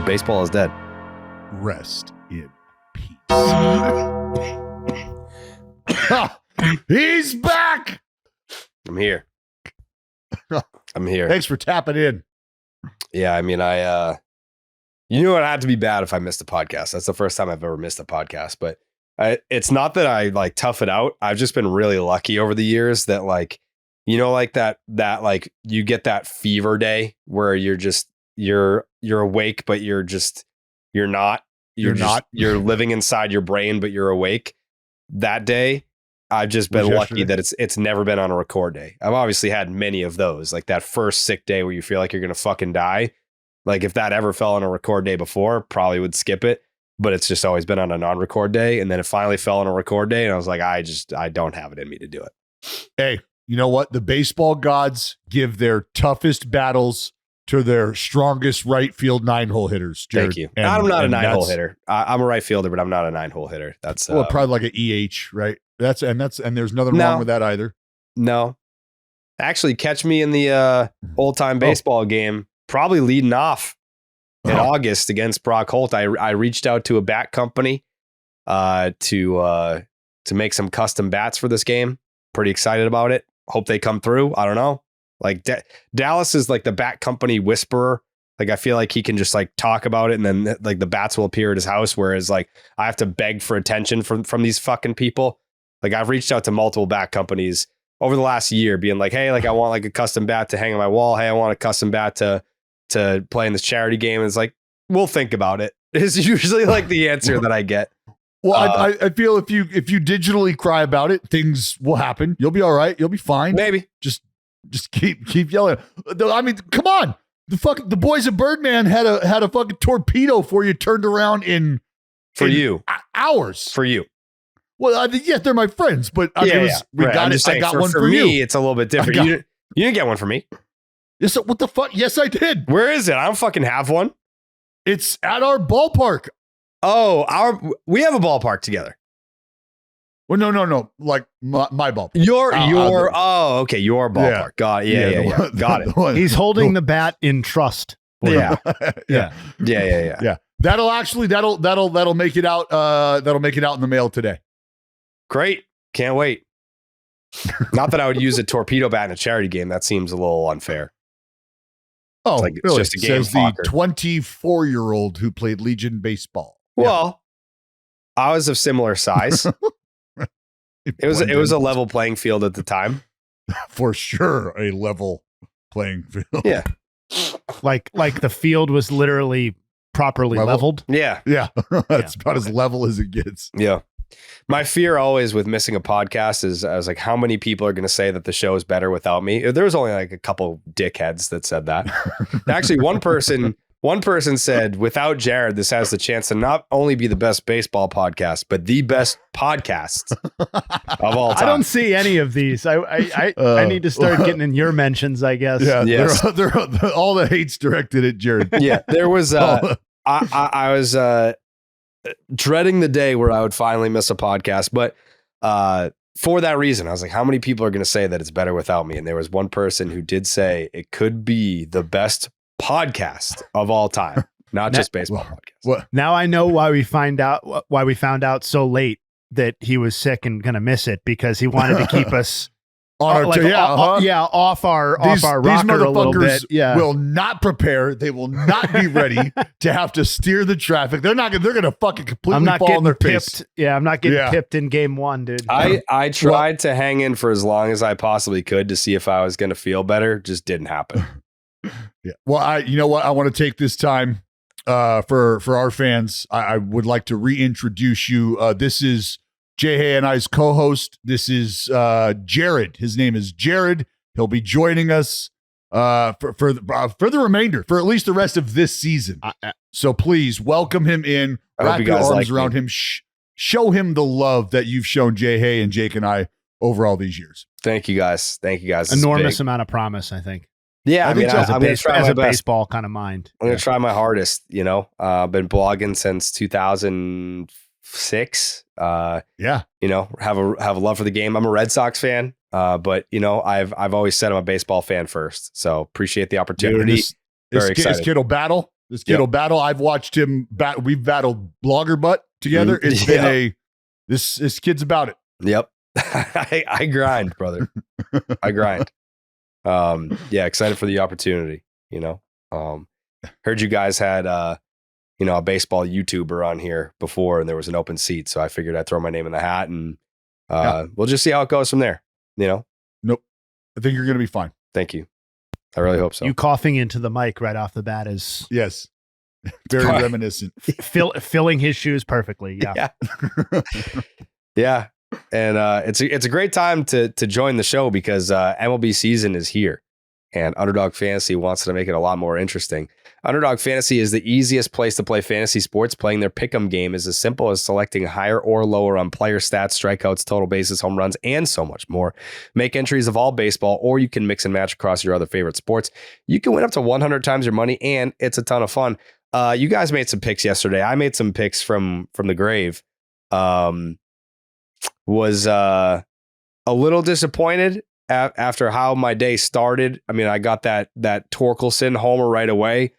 Baseball is dead. Rest in peace. He's back. I'm here. I'm here. Thanks for tapping in. Yeah, I mean, you knew it had to be bad if I missed a podcast. That's the first time I've ever missed a podcast, but it's not that I like tough it out. I've just been really lucky over the years that like, you know, like that like you get that fever day where you're awake, but you're not. You're living inside your brain, but you're awake. That day, I've just been lucky that it's never been on a record day. I've obviously had many of those, like that first sick day where you feel like you're going to fucking die. Like if that ever fell on a record day before, probably would skip it, but it's just always been on a non-record day. And then it finally fell on a record day. And I was like, I don't have it in me to do it. Hey, you know what? The baseball gods give their toughest battles to their strongest right field 9-hole hitters. Jared. Thank you. I'm not a 9-hole hitter. I'm a right fielder, but I'm not a 9-hole hitter. That's probably like an EH, right? And there's nothing wrong with that either. No, actually, catch me in the old time baseball game, probably leading off in August against Brock Holt. I reached out to a bat company to make some custom bats for this game. Pretty excited about it. Hope they come through. I don't know. Like Dallas is like the bat company whisperer. Like I feel like he can just like talk about it and then like the bats will appear at his house. Whereas like I have to beg for attention from these fucking people. Like I've reached out to multiple bat companies over the last year being like, hey, like I want like a custom bat to hang on my wall. Hey, I want a custom bat to play in this charity game. And it's like, we'll think about it. It's usually like the answer that I get. Well, I feel if you digitally cry about it, things will happen. You'll be all right. You'll be fine. Maybe. Just keep yelling. I mean, come on. The boys at Birdman had a fucking torpedo for you turned around in hours. For you. Well, yeah, they're my friends, but I got one for me. you. It's a little bit different. You didn't get one for me. Yes, what the fuck? Yes, I did. Where is it? I don't fucking have one. It's at our ballpark. Oh, we have a ballpark together. Well, no. Like my ballpark. Your okay, your ballpark. Yeah. Got it. He's holding the bat in trust. Yeah. Yeah. That'll make it out. That'll make it out in the mail today. Great. Can't wait. Not that I would use a torpedo bat in a charity game. That seems a little unfair. Oh, it's like, really? It's just a game. Says the 24-year-old who played Legion baseball. Well, I was of similar size. It was a level playing field at the time. For sure, a level playing field. Yeah. Like the field was literally properly leveled. Yeah. That's about as level as it gets. Yeah. My fear always with missing a podcast is I was like, how many people are going to say that the show is better without me? There was only like a couple dickheads that said that. Actually, one person said, without Jared, this has the chance to not only be the best baseball podcast, but the best podcast of all time. I don't see any of these. I need to start getting in your mentions, I guess. Yeah, yes. they're all the hate's directed at Jared. Yeah, there was I was dreading the day where I would finally miss a podcast, but for that reason, I was like, how many people are going to say that it's better without me? And there was one person who did say it could be the best podcast of all time, not just baseball podcast. Now I know why we found out so late that he was sick and going to miss it, because he wanted to keep us off our rocker a little bit. Yeah, will not prepare. They will not be ready to have to steer the traffic. They're going to fucking completely fall on their face. Yeah, I'm not getting pipped in game one, dude. I tried to hang in for as long as I possibly could to see if I was going to feel better. Just didn't happen. Yeah. Well, you know what? I want to take this time for our fans. I would like to reintroduce you. This is Jayhay and I's co-host. This is Jared. His name is Jared. He'll be joining us for the remainder, for at least the rest of this season. So please welcome him in. Wrap your arms around him. Show him the love that you've shown Jayhay and Jake and I over all these years. Thank you guys. Enormous amount of promise, I think. Yeah, I'm going to try my best. Baseball kind of mind. I'm going to try my hardest. You know, I've been blogging since 2006. You know, have a love for the game. I'm a Red Sox fan, but you know, I've always said I'm a baseball fan first. So appreciate the opportunity. This kid will battle. This kid will battle. I've watched him we've battled blogger butt together. It's been this kid's about it. Yep. I grind, brother. I grind. Excited for the opportunity, heard you guys had a baseball YouTuber on here before, and there was an open seat, so I figured I'd throw my name in the hat, and we'll just see how it goes from there. Nope. I think you're going to be fine. Thank you. I really hope so. You coughing into the mic right off the bat is very reminiscent. Filling his shoes perfectly. Yeah. Yeah. And it's a great time to join the show because MLB season is here, and Underdog Fantasy wants to make it a lot more interesting. Underdog Fantasy is the easiest place to play fantasy sports. Playing their pick'em game is as simple as selecting higher or lower on player stats, strikeouts, total bases, home runs, and so much more. Make entries of all baseball, or you can mix and match across your other favorite sports. You can win up to 100 times your money, and it's a ton of fun. You guys made some picks yesterday. I made some picks from the grave. Was a little disappointed after how my day started. I mean, I got that Torkelson homer right away.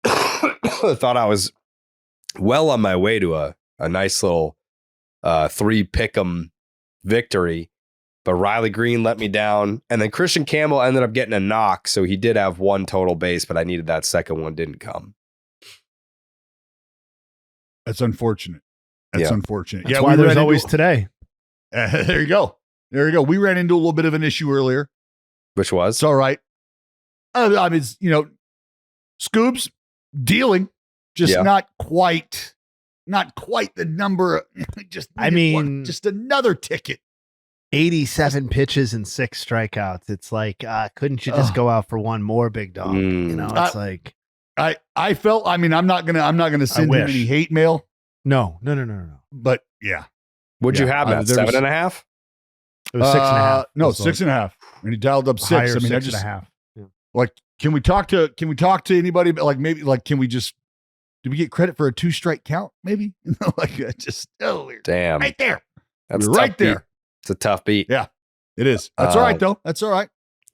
Thought I was well on my way to a nice little 3 pick'em victory, but Riley Green let me down, and then Christian Campbell ended up getting a knock, so he did have 1 total base, but I needed that second one, didn't come. That's unfortunate. That's unfortunate. That's why there's always today. There you go. We ran into a little bit of an issue earlier. Which was? It's all right. I mean, Scoobs dealing, just not quite the number. Just another ticket. 87 pitches and 6 strikeouts. It's like, couldn't you just go out for one more, big dog? It's like I felt. I mean, I'm not gonna send him any hate mail. No. But yeah. What'd you have, Matt? 7.5? It was 6.5. No, 6.5. And he dialed up 6. Higher, I mean, 6.5. Yeah. Like, can we talk to anybody? Like, maybe, like, do we get credit for a 2-strike count? Maybe, damn, right there. That's right there. Beat. It's a tough beat. Yeah, it is. That's all right though. That's all right.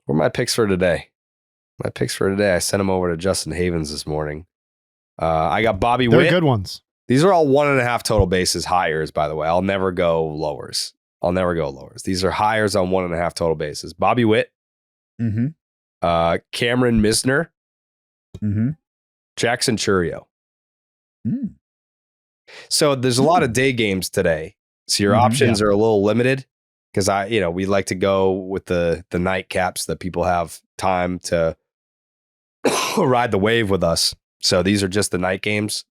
What are my picks for today? I sent them over to Justin Havens this morning. I got Bobby Witt. They're good ones. These are all 1.5 total bases hires, by the way. I'll never go lowers. These are hires on 1.5 total bases. Bobby Witt. Mm-hmm. Cameron Misner. Mm-hmm. Jackson Churio. Mm. So there's a lot of day games today. So your options are a little limited because we like to go with the nightcaps that people have time to ride the wave with us. So these are just the night games.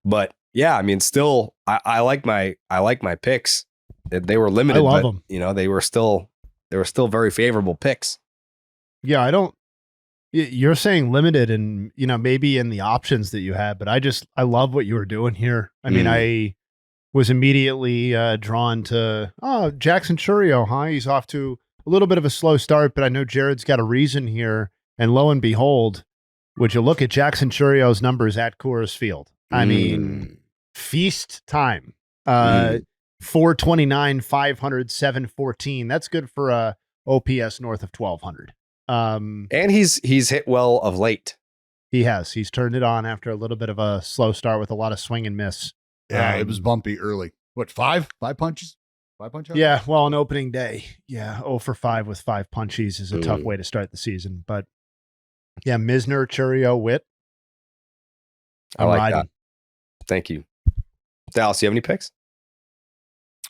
But yeah, I mean, still, I like my picks. They were limited. I love them. They were still very favorable picks. Yeah, you're saying limited and, maybe in the options that you had, but I love what you were doing here. I mean, I was immediately drawn to, Jackson Churio, huh? He's off to a little bit of a slow start, but I know Jared's got a reason here. And lo and behold, would you look at Jackson Churio's numbers at Coors Field? I mean, feast time. 429, 500, 714. That's good for a OPS north of 1200. And he's hit well of late. He has. He's turned it on after a little bit of a slow start with a lot of swing and miss. Yeah, it was bumpy early. What, 5 punches? 5 punches? Yeah, well, on opening day. Yeah, 0 for 5 with 5 punchies is a tough way to start the season. But yeah, Misner, Churio, Witt. I like that. Thank you. Dallas, you have any picks?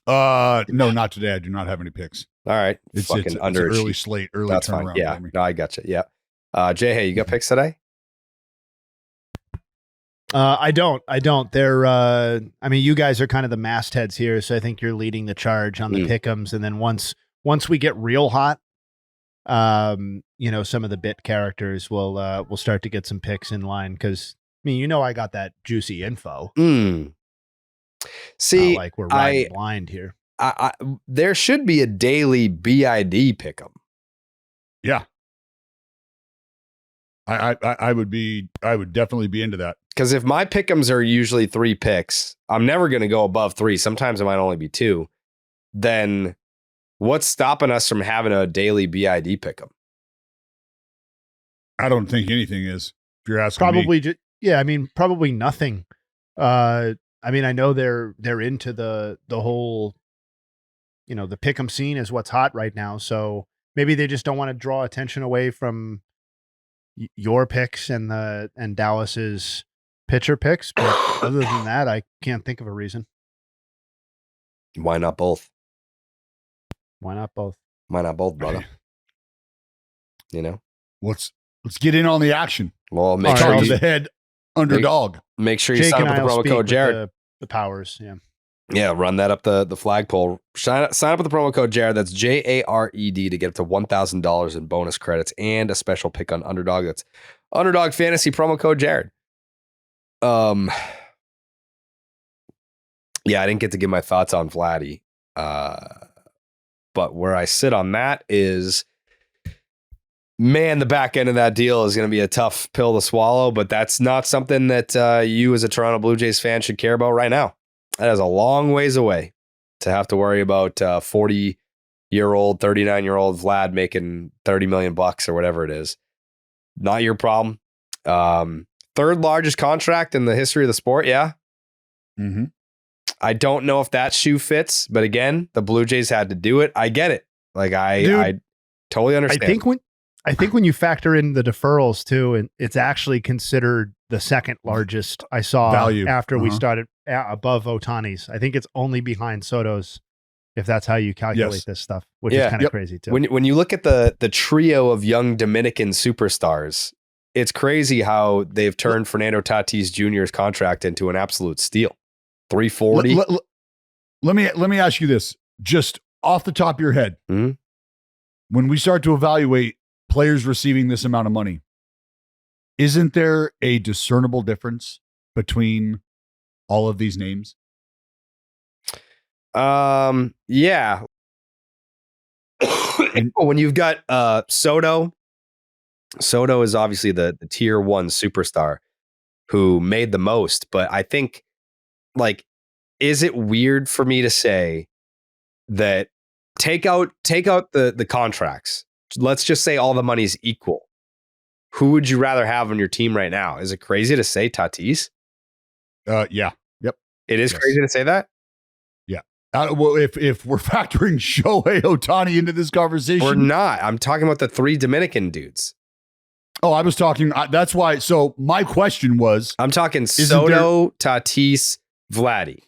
No, not today. I do not have any picks. All right. It's an early slate, early That's turnaround. Fine. Yeah. No, I got you. Yeah. Jayhay, you got picks today? I don't. They're, you guys are kind of the mastheads here. So I think you're leading the charge on the pick'ems. And then once we get real hot, some of the bit characters will start to get some picks in line. Cause I got that juicy info. See, like we're riding blind here. There should be a daily BID pick'em. Yeah. I would definitely be into that. Because if my pick'ems are usually 3 picks, I'm never going to go above 3. Sometimes it might only be 2. Then what's stopping us from having a daily BID pick'em? I don't think anything is. If you're asking Probably, me. I mean, probably nothing. I mean, I know they're into the whole, the pick'em scene is what's hot right now. So maybe they just don't want to draw attention away from your picks and Dallas's pitcher picks. But other than that, I can't think of a reason. Why not both? Why not both? Why not both, brother? Let's get in on the action. Well, make All sure right, you the head underdog. make sure you Jake sign and up I with the will promo speak code with Jared. the powers. Yeah. Yeah, run that up the flagpole. Sign up with the promo code Jared. That's JARED to get up to $1,000 in bonus credits and a special pick on Underdog. That's Underdog Fantasy promo code Jared. Yeah, I didn't get to give my thoughts on Vladdy. But where I sit on that is, man, the back end of that deal is going to be a tough pill to swallow, but that's not something that you as a Toronto Blue Jays fan should care about right now. That is a long ways away to have to worry about 40-year-old, 39-year-old Vlad making $30 million or whatever it is. Not your problem. Third largest contract in the history of the sport. Yeah. Mm-hmm. I don't know if that shoe fits, but again, the Blue Jays had to do it. I get it. Like I totally understand. I think when you factor in the deferrals too, and it's actually considered the second largest I saw value after we started above Ohtani's. I think it's only behind Soto's, if that's how you calculate this stuff, which is kind of crazy too. When you look at the trio of young Dominican superstars, it's crazy how they've turned Fernando Tatis Jr.'s contract into an absolute steal. 340. Let me ask you this, just off the top of your head. Mm-hmm. When we start to evaluate players receiving this amount of money, isn't there a discernible difference between all of these names? Yeah. When you've got Soto is obviously the tier one superstar who made the most, but I think, like, is it weird for me to say that take out the contracts? Let's just say all the money's equal. Who would you rather have on your team right now? Is it crazy to say Tatis? Yeah. Yep. It is crazy to say that? Yeah. Well, if we're factoring Shohei Ohtani into this conversation. We're not. I'm talking about the three Dominican dudes. Oh, I was talking. That's why. So my question was. I'm talking Soto, Tatis, Vladdy.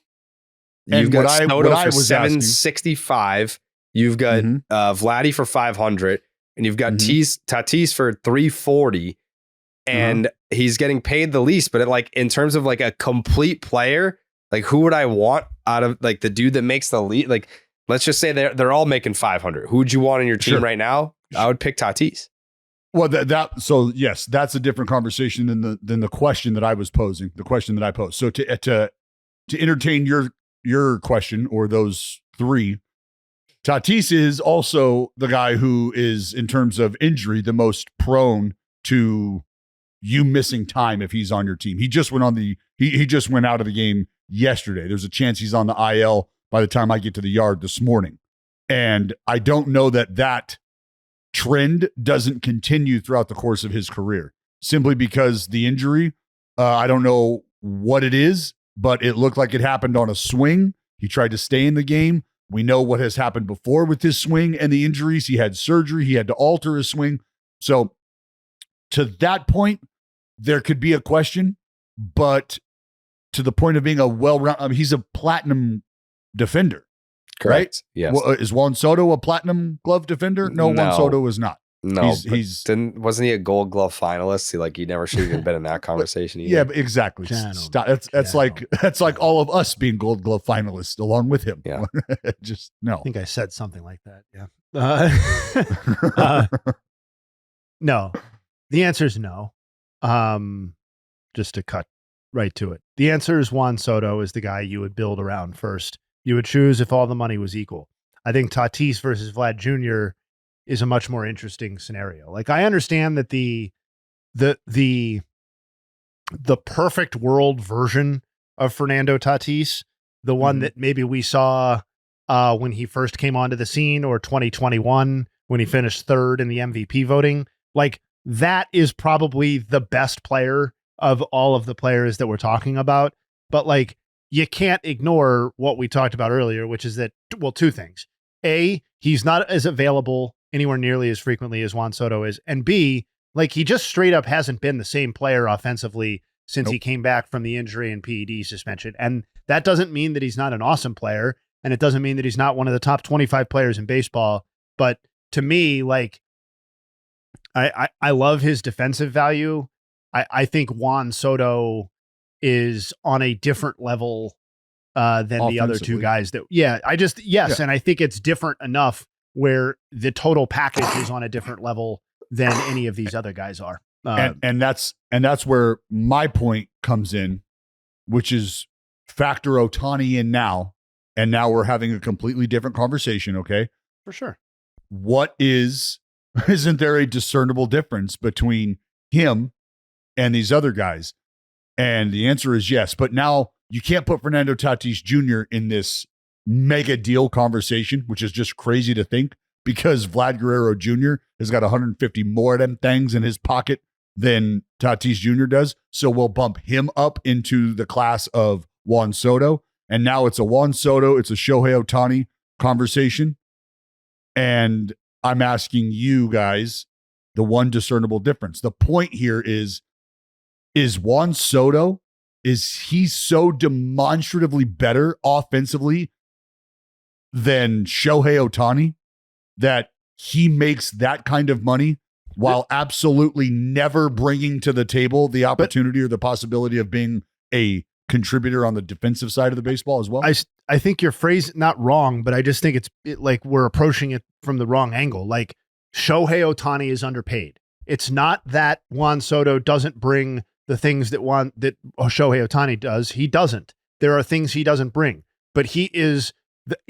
You've got Soto for 765. You've got Vladdy for 500. And you've got Tatis for 340. And he's getting paid the least. But in terms of like a complete player, like who would I want out of like the dude that makes the lead? Like, let's just say they're all making 500. Who would you want on your team right now? I would pick Tatis. Well, so yes, that's a different conversation than the question that I was posing. The question that I posed. So to entertain your question or those three, Tatis is also the guy who is, in terms of injury, the most prone to you missing time if he's on your team. He just went he just went out of the game yesterday. There's a chance he's on the IL by the time I get to the yard this morning. And I don't know that trend doesn't continue throughout the course of his career, simply because the injury, I don't know what it is, but it looked like it happened on a swing. He tried to stay in the game. We know what has happened before with his swing and the injuries. He had surgery. He had to alter his swing. So to that point, there could be a question, but to the point of being a well-rounded, he's a platinum defender. Correct. Right? Yes. Well, is Juan Soto a platinum glove defender? No. Juan Soto is not. No, wasn't he a Gold Glove finalist? He never should have even been in that conversation either. Yeah, but exactly. Stop. That's like all of us being Gold Glove finalists along with him. Yeah. Just no. I think I said something like that. Yeah. No. The answer is no. Just to cut right to it. The answer is Juan Soto is the guy you would build around first. You would choose if all the money was equal. I think Tatis versus Vlad Jr. is a much more interesting scenario. Like, I understand that the perfect world version of Fernando Tatis, the one that maybe we saw when he first came onto the scene, or 2021 when he finished third in the MVP voting, like that is probably the best player of all of the players that we're talking about. But like, you can't ignore what we talked about earlier, which is that, well, two things. A, he's not as available anywhere nearly as frequently as Juan Soto is. And B, like, he just straight up hasn't been the same player offensively since he came back from the injury and PED suspension. And that doesn't mean that he's not an awesome player. And it doesn't mean that he's not one of the top 25 players in baseball. But to me, like, I love his defensive value. I think Juan Soto is on a different level than the other two guys that, and I think it's different enough where the total package is on a different level than any of these other guys are. And that's where my point comes in, which is factor Ohtani in now. And now we're having a completely different conversation. Okay. For sure. Isn't there a discernible difference between him and these other guys? And the answer is yes. But now you can't put Fernando Tatis Jr. in this mega deal conversation, which is just crazy to think, because Vlad Guerrero Jr. has got 150 more of them things in his pocket than Tatis Jr. does. So we'll bump him up into the class of Juan Soto. And now it's a Juan Soto, it's a Shohei Ohtani conversation. And I'm asking you guys the one discernible difference. The point here is Juan Soto, is he so demonstratively better offensively than Shohei Ohtani that he makes that kind of money while absolutely never bringing to the table the opportunity or the possibility of being a contributor on the defensive side of the baseball as well? I think your phrase not wrong, but I just think it's like we're approaching it from the wrong angle. Like, Shohei Ohtani is underpaid. It's not that Juan Soto doesn't bring the things that Shohei Ohtani does. He doesn't. There are things he doesn't bring, but he is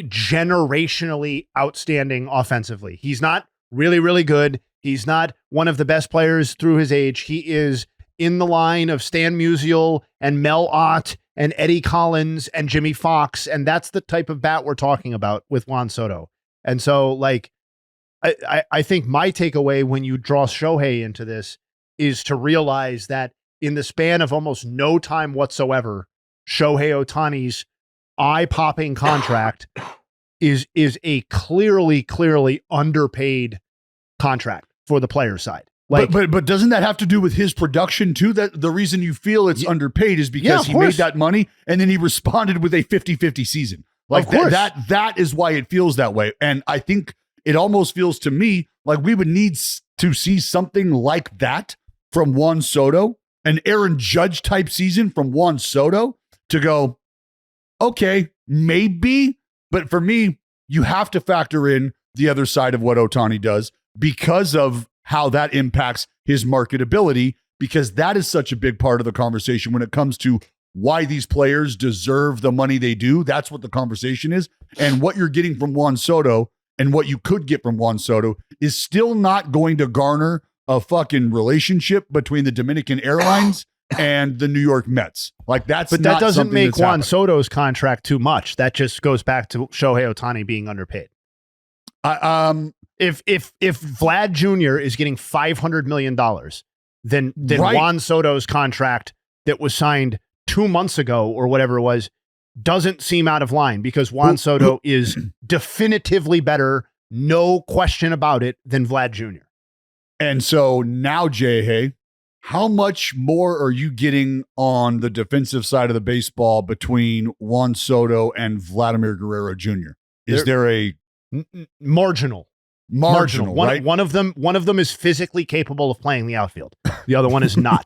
generationally outstanding offensively. He's not really, really good. He's not one of the best players through his age. He is in the line of Stan Musial and Mel Ott and Eddie Collins and Jimmy Fox. And that's the type of bat we're talking about with Juan Soto. And so, like, I think my takeaway when you draw Shohei into this is to realize that in the span of almost no time whatsoever, Shohei Ohtani's eye-popping contract is a clearly underpaid contract for the player side. Like, but doesn't that have to do with his production too? That the reason you feel it's underpaid is because he made that money and then he responded with a 50-50 season. Like, that is why it feels that way. And I think it almost feels to me like we would need to see something like that from Juan Soto, an Aaron Judge type season from Juan Soto, to go, okay, maybe. But for me, you have to factor in the other side of what Ohtani does because of how that impacts his marketability, because that is such a big part of the conversation when it comes to why these players deserve the money they do. That's what the conversation is. And what you're getting from Juan Soto and what you could get from Juan Soto is still not going to garner a fucking relationship between the Dominican Airlines and the New York Mets. Like, that's but that doesn't make Juan Soto's contract too much. That just goes back to Shohei Ohtani being underpaid. If Vlad Jr. is getting $500 million, then Juan Soto's contract that was signed 2 months ago or whatever it was doesn't seem out of line, because Juan Soto is definitively better, no question about it, than Vlad Jr. And so now, Jayhay, how much more are you getting on the defensive side of the baseball between Juan Soto and Vladimir Guerrero Jr.? Is there a marginal, right? One of them is physically capable of playing the outfield. The other one is not.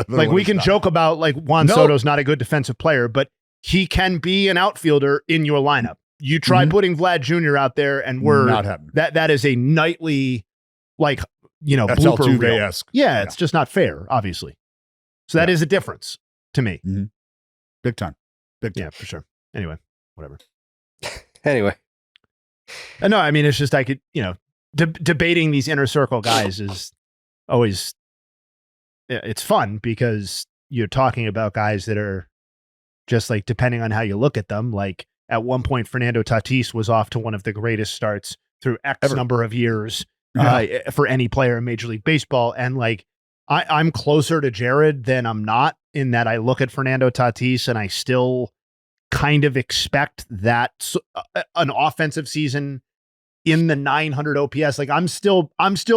Like, we can joke about, like, Juan Soto's not a good defensive player, but he can be an outfielder in your lineup. You try putting Vlad Jr. out there, and we're not happening. That is a nightly, like, that's blooper reel. Altuve-esque. Yeah, it's just not fair, obviously. So that is a difference to me. Mm-hmm. Big time. Yeah, for sure. Anyway, whatever. Anyway. No, I mean, it's just, I could, debating these inner circle guys is always, it's fun because you're talking about guys that are just, like, depending on how you look at them, like, at one point, Fernando Tatis was off to one of the greatest starts through X number of years. for any player in Major League Baseball. And like, I'm closer to Jared than I'm not, in that I look at Fernando Tatis and I still kind of expect that an offensive season in the 900 OPS. Like I'm still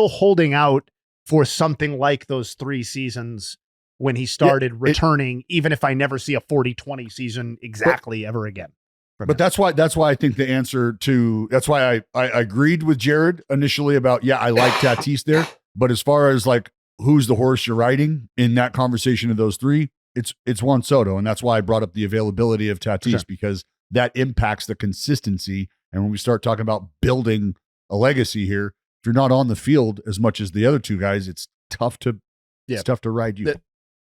holding out for something like those 3 seasons when he started returning, even if I never see a 40-20 season exactly ever again. But that's why I think the answer to, that's why I agreed with Jared initially about, I like Tatis there. But as far as like, who's the horse you're riding in that conversation of those 3, it's Juan Soto. And that's why I brought up the availability of Tatis, because that impacts the consistency. And when we start talking about building a legacy here, if you're not on the field as much as the other 2 guys, it's tough to ride you.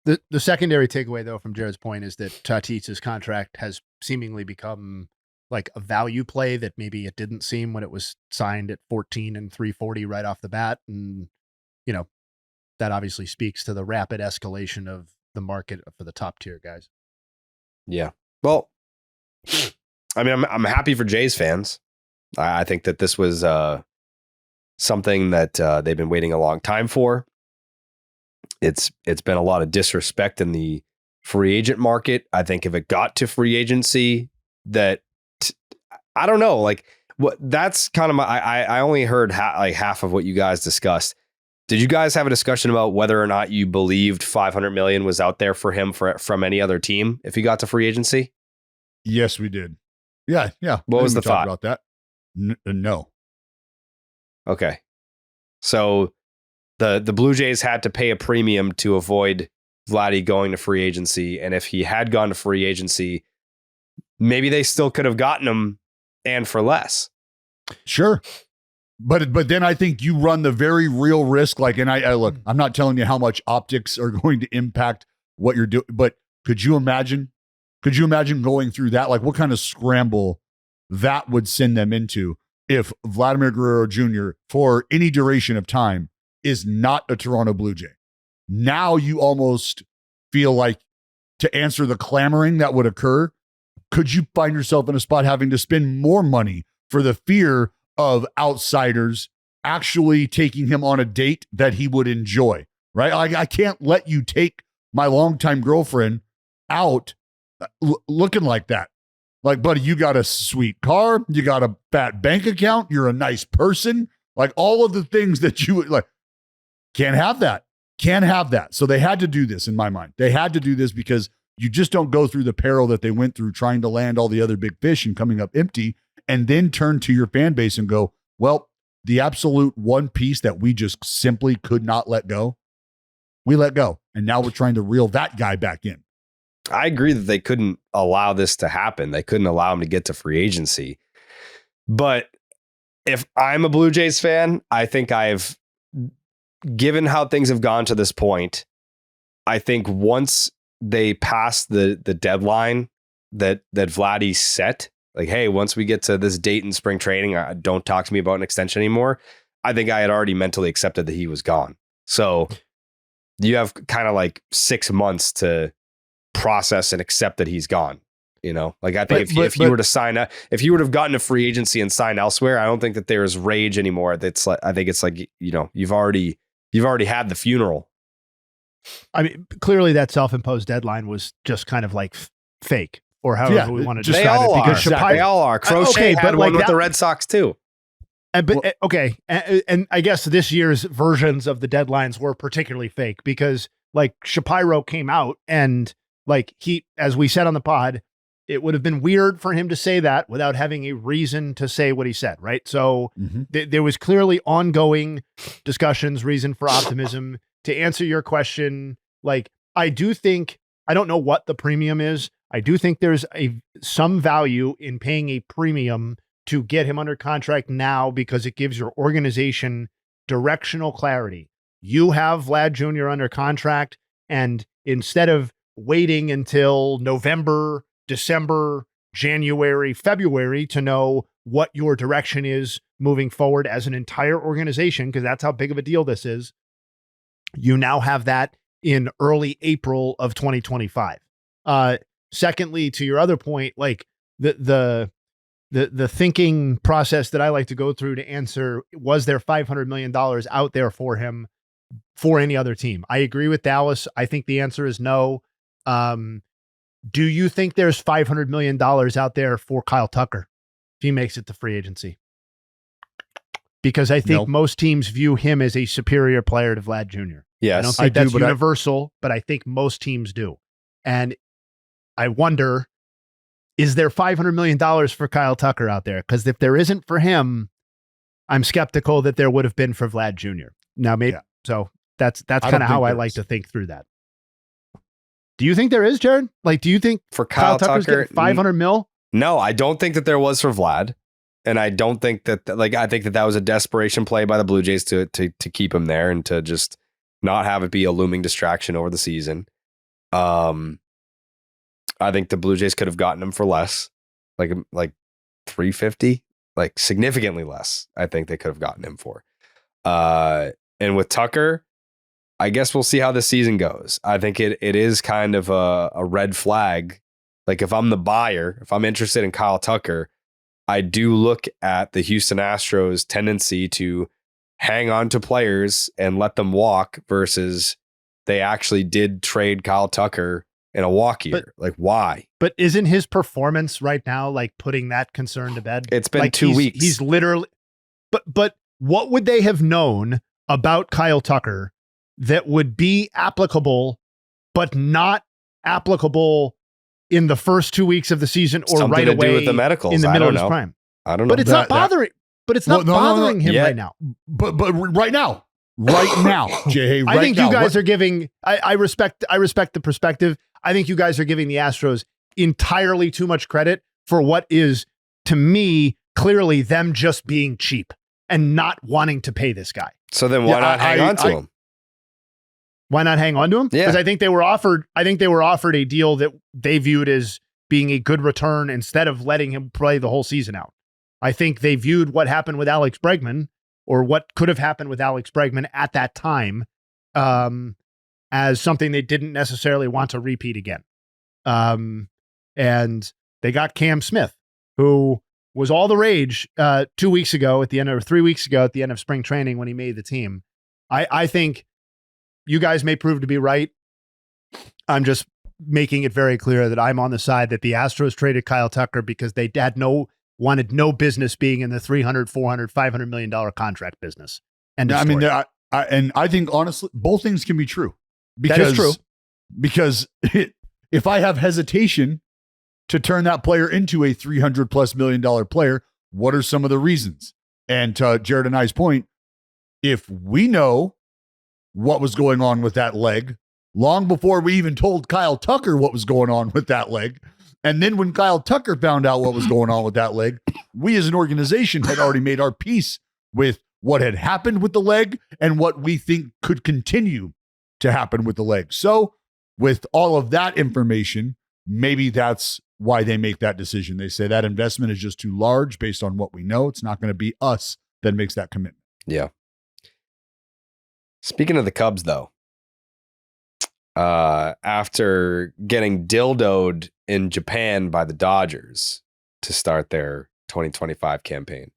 The secondary takeaway, though, from Jared's point is that Tatis's contract has seemingly become like a value play that maybe it didn't seem when it was signed at 14 and 340 right off the bat. And, that obviously speaks to the rapid escalation of the market for the top tier guys. Yeah. Well, I mean, I'm happy for Jays fans. I think that this was something that they've been waiting a long time for. It's been a lot of disrespect in the free agent market. I think if it got to free agency, I don't know, like what that's kind of I only heard half of what you guys discussed. Did you guys have a discussion about whether or not you believed $500 million was out there for him from any other team if he got to free agency? Yes, we did. Yeah. What was the thought about that? No. Okay. So the Blue Jays had to pay a premium to avoid Vladdy going to free agency. And if he had gone to free agency, maybe they still could have gotten him and for less. Sure. But then I think you run the very real risk. Like, and I look, I'm not telling you how much optics are going to impact what you're doing, but could you imagine going through that? Like what kind of scramble that would send them into if Vladimir Guerrero Jr. for any duration of time is not a Toronto Blue Jay? Now you almost feel like, to answer the clamoring that would occur, could you find yourself in a spot having to spend more money for the fear of outsiders actually taking him on a date that he would enjoy, right? I can't let you take my longtime girlfriend out looking like that. Like, buddy, you got a sweet car, you got a fat bank account, you're a nice person, like all of the things that you would like. Can't have that. So they had to do this, in my mind. They had to do this because you just don't go through the peril that they went through trying to land all the other big fish and coming up empty, and then turn to your fan base and go, well, the absolute one piece that we just simply could not let go, we let go. And now we're trying to reel that guy back in. I agree that they couldn't allow this to happen. They couldn't allow him to get to free agency. But if I'm a Blue Jays fan, I think given how things have gone to this point, I think once they pass the deadline that Vladdy set, like, hey, once we get to this date in spring training, don't talk to me about an extension anymore. I think I had already mentally accepted that he was gone. So you have kind of like 6 months to process and accept that he's gone. Like I think if you were to sign up, if you would have gotten a free agency and signed elsewhere, I don't think that there's rage anymore. That's like, I think it's like, you've already had the funeral. I mean, clearly that self-imposed deadline was just kind of like fake, or however we want to describe it. Because they all are. Crochet had one with the Red Sox too. Okay. And I guess this year's versions of the deadlines were particularly fake because like Shapiro came out and like as we said on the pod, it would have been weird for him to say that without having a reason to say what he said. Right. So there was clearly ongoing discussions, reason for optimism. To answer your question, like, I don't know what the premium is. I do think there's some value in paying a premium to get him under contract now because it gives your organization directional clarity. You have Vlad Jr. under contract, and instead of waiting until November, December, January, February to know what your direction is moving forward as an entire organization, because that's how big of a deal this is, you now have that in early April of 2025. Secondly, to your other point, like the the thinking process that I like to go through to answer, was there $500 million out there for him for any other team? I agree with Dallas. I think the answer is no. Do you think there's $500 million out there for Kyle Tucker if he makes it to free agency? Because I think most teams view him as a superior player to Vlad Jr. Yes, I don't think that's universal, but I think most teams do. And I wonder, is there $500 million for Kyle Tucker out there? Because if there isn't for him, I'm skeptical that there would have been for Vlad Jr. Now, maybe so. That's kind of how I like to think through that. Do you think there is, Jared? Like, do you think for Kyle Tucker's Tucker, getting 500 mil? No, I don't think that there was for Vlad. And I don't think that, I think that was a desperation play by the Blue Jays to keep him there and to just not have it be a looming distraction over the season. I think the Blue Jays could have gotten him for less, like 350, like significantly less. I think they could have gotten him for. And with Tucker, I guess we'll see how the season goes. I think it is kind of a red flag. Like if I'm the buyer, if I'm interested in Kyle Tucker, I do look at the Houston Astros' tendency to hang on to players and let them walk versus they actually did trade Kyle Tucker in a walk year. Like, why? But isn't his performance right now like putting that concern to bed? It's been 2 weeks. He's literally, but what would they have known about Kyle Tucker that would be applicable, but not applicable in the first 2 weeks of the season or Something right to away do with the medicals. in the middle of his prime? I don't know. But it's not bothering. But it's not bothering him right now. But right now, Jayhay, I think you guys are giving. I respect the perspective. I think you guys are giving the Astros entirely too much credit for what is, to me, clearly them just being cheap and not wanting to pay this guy. So then why not hang on to him? Why not hang on to him? Yeah. Because I think they were offered a deal that they viewed as being a good return instead of letting him play the whole season out. I think they viewed what happened with Alex Bregman, or what could have happened with Alex Bregman at that time, as something they didn't necessarily want to repeat again. And they got Cam Smith, who was all the rage 2 weeks ago at the end, or 3 weeks ago at the end of spring training when he made the team. I think you guys may prove to be right. I'm just making it very clear that I'm on the side that the Astros traded Kyle Tucker because they wanted no business being in the $300, $400, $500 million contract business. And I mean, I think honestly, both things can be true. Because, that is true. Because if I have hesitation to turn that player into a $300+ million player, what are some of the reasons? And to Jared and I's point, if we know what was going on with that leg long before we even told Kyle Tucker what was going on with that leg, and then when Kyle Tucker found out what was going on with that leg, we as an organization had already made our peace with what had happened with the leg and what we think could continue to happen with the leg. So with all of that information, maybe that's why they make that decision. They say that investment is just too large based on what we know. It's not going to be us that makes that commitment. Yeah. Speaking of the Cubs, though, after getting dildoed in Japan by the Dodgers to start their 2025 campaign,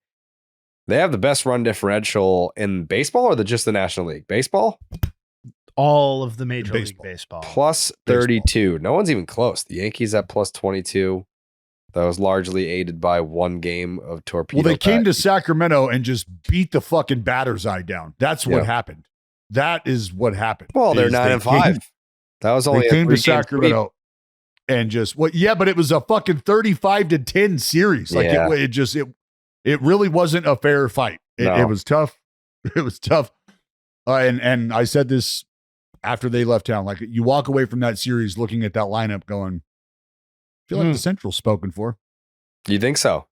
they have the best run differential in baseball, or just the National League? Baseball? All of the Major League Baseball. Plus 32. No one's even close. The Yankees at plus 22. That was largely aided by one game of torpedo. Well, they came to Sacramento and just beat the fucking batter's eye down. That's what happened. That is what happened. Well, they're 9-5. That was only they came to Sacramento and just but it was a fucking 35-10 series. Like it really wasn't a fair fight. It was tough. It was tough. And I said this after they left town. Like, you walk away from that series looking at that lineup going, I feel like the Central's spoken for. You think so?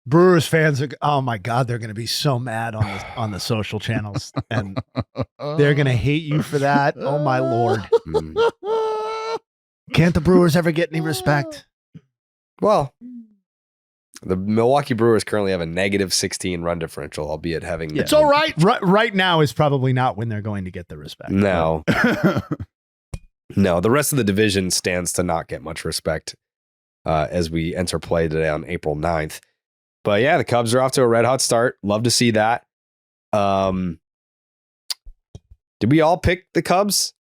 Brewers fans are, oh my God, they're going to be so mad on the social channels, and they're going to hate you for that. Oh my Lord. Can't the Brewers ever get any respect? Well, the Milwaukee Brewers currently have a negative 16 run differential, albeit having... It's all right. Right now is probably not when they're going to get the respect. No. No, the rest of the division stands to not get much respect as we enter play today on April 9th. But yeah, the Cubs are off to a red hot start. Love to see that. Did we all pick the Cubs?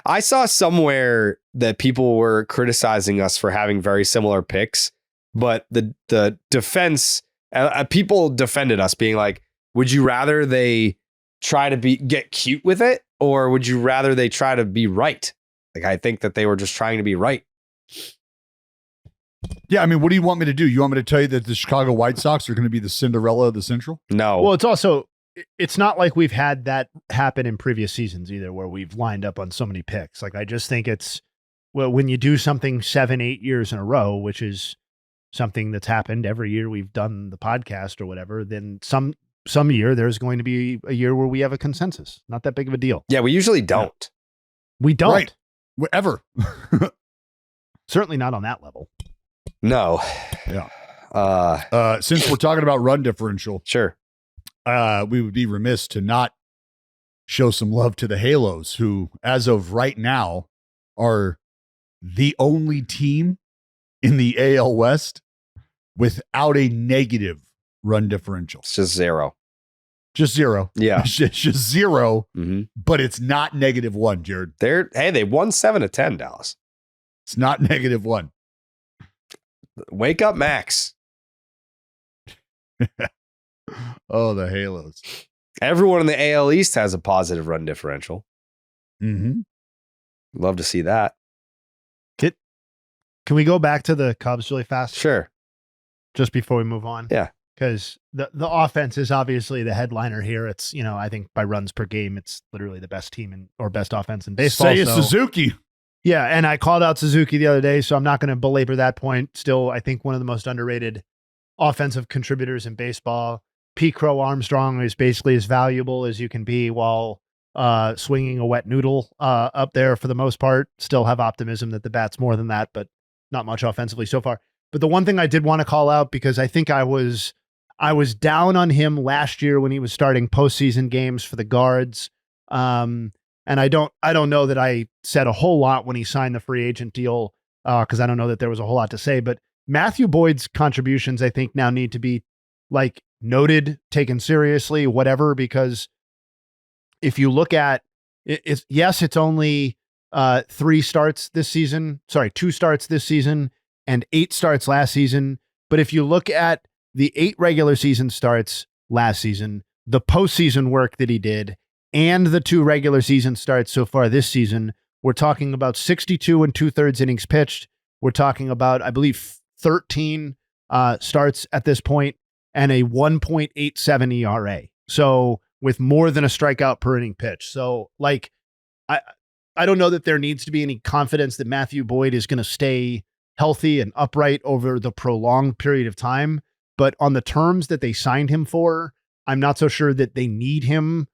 I saw somewhere that people were criticizing us for having very similar picks, but the defense, people defended us being like, would you rather they try to get cute with it, or would you rather they try to be right? Like, I think that they were just trying to be right. Yeah, I mean, what do you want me to do? You want me to tell you that the Chicago White Sox are going to be the Cinderella of the Central? No. Well, it's not like we've had that happen in previous seasons either, where we've lined up on so many picks. Like, I just think when you do something 7-8 years in a row, which is something that's happened every year we've done the podcast or whatever, then some year there's going to be a year where we have a consensus. Not that big of a deal. Yeah, we usually don't. We don't. Right. Ever. Certainly not on that level. No. Yeah. Since we're talking about run differential, Sure. we would be remiss to not show some love to the Halos, who, as of right now, are the only team in the AL West without a negative run differential. It's just zero. Just zero. Yeah. It's just zero, Mm-hmm. but it's not -1, Jared. They won 7 of 10, Dallas. It's not -1. Wake up, Max. Oh, the Halos. Everyone in the AL East has a positive run differential. Mm-hmm. Love to see that. Can we go back to the Cubs really fast? Sure. Just before we move on? Yeah. Because the offense is obviously the headliner here. It's, I think by runs per game, it's literally the best team or best offense in baseball. Say it's Suzuki. Yeah, and I called out Suzuki the other day, so I'm not going to belabor that point. Still, I think one of the most underrated offensive contributors in baseball. P. Crow Armstrong is basically as valuable as you can be while swinging a wet noodle up there for the most part. Still have optimism that the bat's more than that, but not much offensively so far. But the one thing I did want to call out, because I think I was down on him last year when he was starting postseason games for the Guards. And I don't know that I said a whole lot when he signed the free agent deal, because I don't know that there was a whole lot to say. But Matthew Boyd's contributions, I think, now need to be like noted, taken seriously, whatever, because if you look at it, it's only 2 starts this season and 8 starts last season. But if you look at the 8 regular season starts last season, the postseason work that he did, and the 2 regular season starts so far this season, we're talking about 62 2/3 innings pitched. We're talking about, I believe, 13 starts at this point and a 1.87 ERA. So with more than a strikeout per inning pitch. So like, I don't know that there needs to be any confidence that Matthew Boyd is going to stay healthy and upright over the prolonged period of time. But on the terms that they signed him for, I'm not so sure that they need him.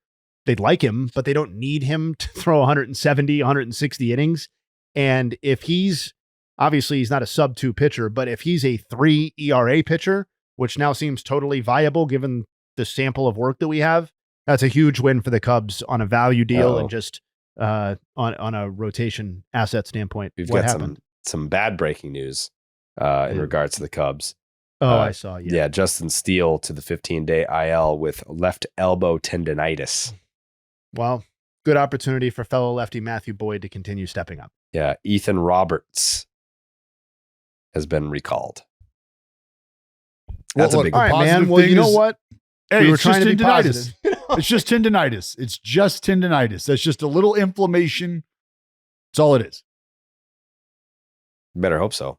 They'd like him, but they don't need him to throw 170, 160 innings. And if obviously he's not a sub-2 pitcher, but if he's a 3 ERA pitcher, which now seems totally viable given the sample of work that we have, that's a huge win for the Cubs on a value deal and just on a rotation asset standpoint. We've what got happened? some bad breaking news in regards to the Cubs. I saw. Yeah, Justin Steele to the 15-day IL with left elbow tendonitis. Well, good opportunity for fellow lefty Matthew Boyd to continue stepping up. Yeah, Ethan Roberts has been recalled. That's a big all right, man. Well, you know what? Hey, we were it's just trying to be tendinitis. positive. It's just tendinitis. It's just tendinitis. That's just a little inflammation. That's all it is. Better hope so.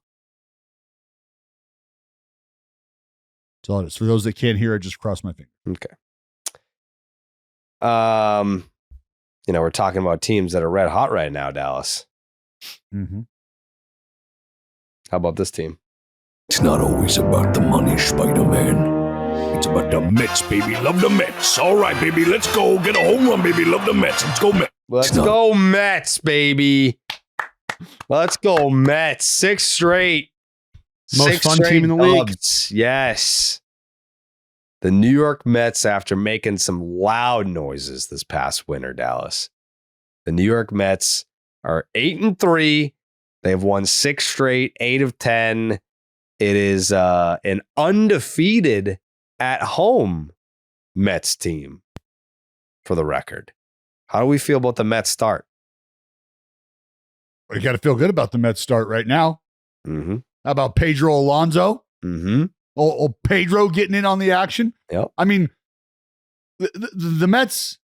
That's all it is. For those that can't hear, I just crossed my finger. Okay. We're talking about teams that are red hot right now, Dallas. Mm-hmm. How about this team? It's not always about the money, Spider-Man. It's about the Mets, baby. Love the Mets. All right, baby. Let's go. Get a home run, baby. Love the Mets. Let's go, Mets. Let's go Mets, baby. Let's go Mets. 6 straight. Most 6 fun straight team in the league. dubs. Yes. The New York Mets, after making some loud noises this past winter, Dallas. The New York Mets are 8-3. They have won 6 straight, 8 of 10. It is an undefeated at home Mets team, for the record. How do we feel about the Mets start? You got to feel good about the Mets start right now. Mm-hmm. How about Pedro Alonso? Mm-hmm. Oh, Pedro getting in on the action. Yep. I mean, the Mets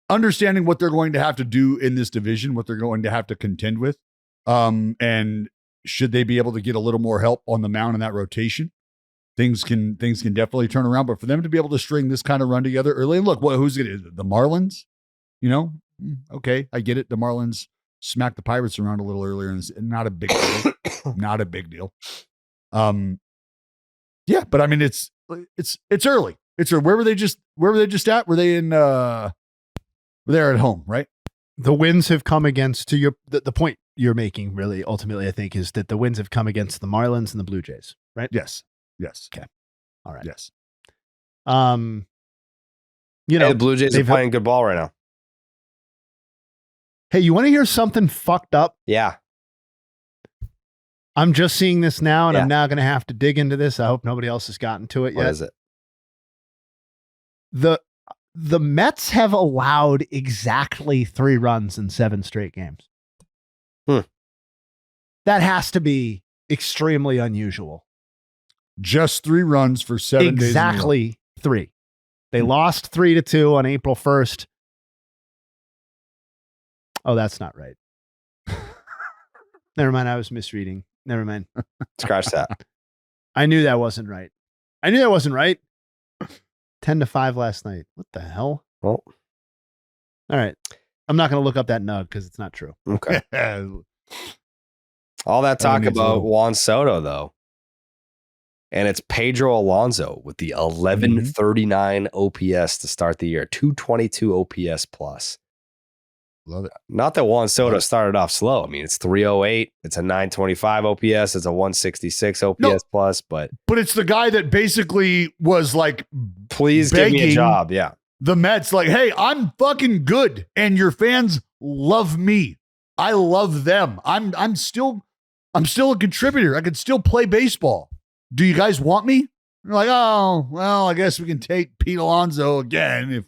understanding what they're going to have to do in this division, what they're going to have to contend with, and should they be able to get a little more help on the mound in that rotation, things can definitely turn around. But for them to be able to string this kind of run together early, and look, who's going to the Marlins? You know, okay, I get it. The Marlins smacked the Pirates around a little earlier, and it's not a big deal. Not a big deal. Yeah, but I mean, it's early. It's where were they just at? Were they in? They're at home, right? The wins have come against the point you're making. Really, ultimately, I think is that the wins have come against the Marlins and the Blue Jays, right? Yes. Okay. All right. Yes. You know, the Blue Jays are playing good ball right now. Hey, you want to hear something fucked up? Yeah. I'm just seeing this now, and Yeah. I'm now going to have to dig into this. I hope nobody else has gotten to it yet. What is it? The Mets have allowed exactly 3 runs in 7 straight games. That has to be extremely unusual. Just 3 runs for 7 days. Exactly 3. They lost 3-2 on April 1st. Oh, that's not right. Never mind. I was misreading. Never mind. Scratch that. I knew that wasn't right. 10-5 last night. What the hell? Well, all right. I'm not going to look up that nug because it's not true. Okay. All that talk about Juan Soto, though. And it's Pedro Alonso with the 1139 OPS to start the year, 222 OPS plus. Love it. Not that Juan Soto started off slow. I mean, it's 308. It's a 925 OPS. It's a 166 OPS plus. But it's the guy that basically was like, please give me a job. Yeah. The Mets, like, hey, I'm fucking good, and your fans love me. I love them. I'm still a contributor. I could still play baseball. Do you guys want me? They're like, oh, well, I guess we can take Pete Alonso again if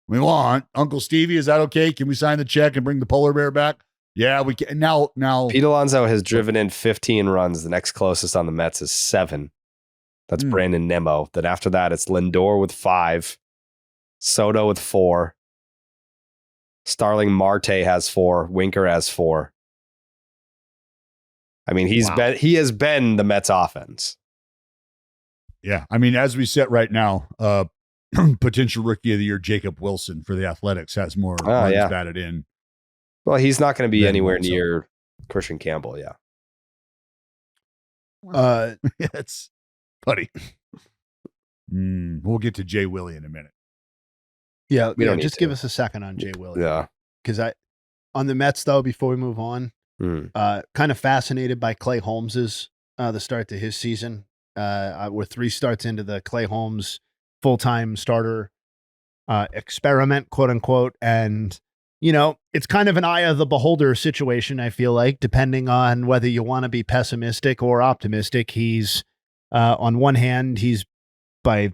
we want. Uncle Stevie, is that okay? Can we sign the check and bring the polar bear back? Yeah, we can. Now, Pete Alonso has driven in 15 runs. The next closest on the Mets is 7. That's Brandon Nimmo. Then after that, it's Lindor with 5, Soto with 4, Starling Marte has 4, Winker has 4. I mean, he has been the Mets offense. Yeah, I mean, as we sit right now, potential rookie of the year Jacob Wilson for the Athletics has more runs batted in. Well, he's not going to be anywhere near Christian Campbell. Yeah. It's buddy. We'll get to Jay Willie in a minute. Yeah, just give us a second on Jay Willie. Yeah, because on the Mets though, before we move on, kind of fascinated by Clay Holmes's the start to his season. We're 3 starts into the Clay Holmes full-time starter experiment, quote unquote, and it's kind of an eye of the beholder situation. I feel like, depending on whether you want to be pessimistic or optimistic, he's on one hand, he's by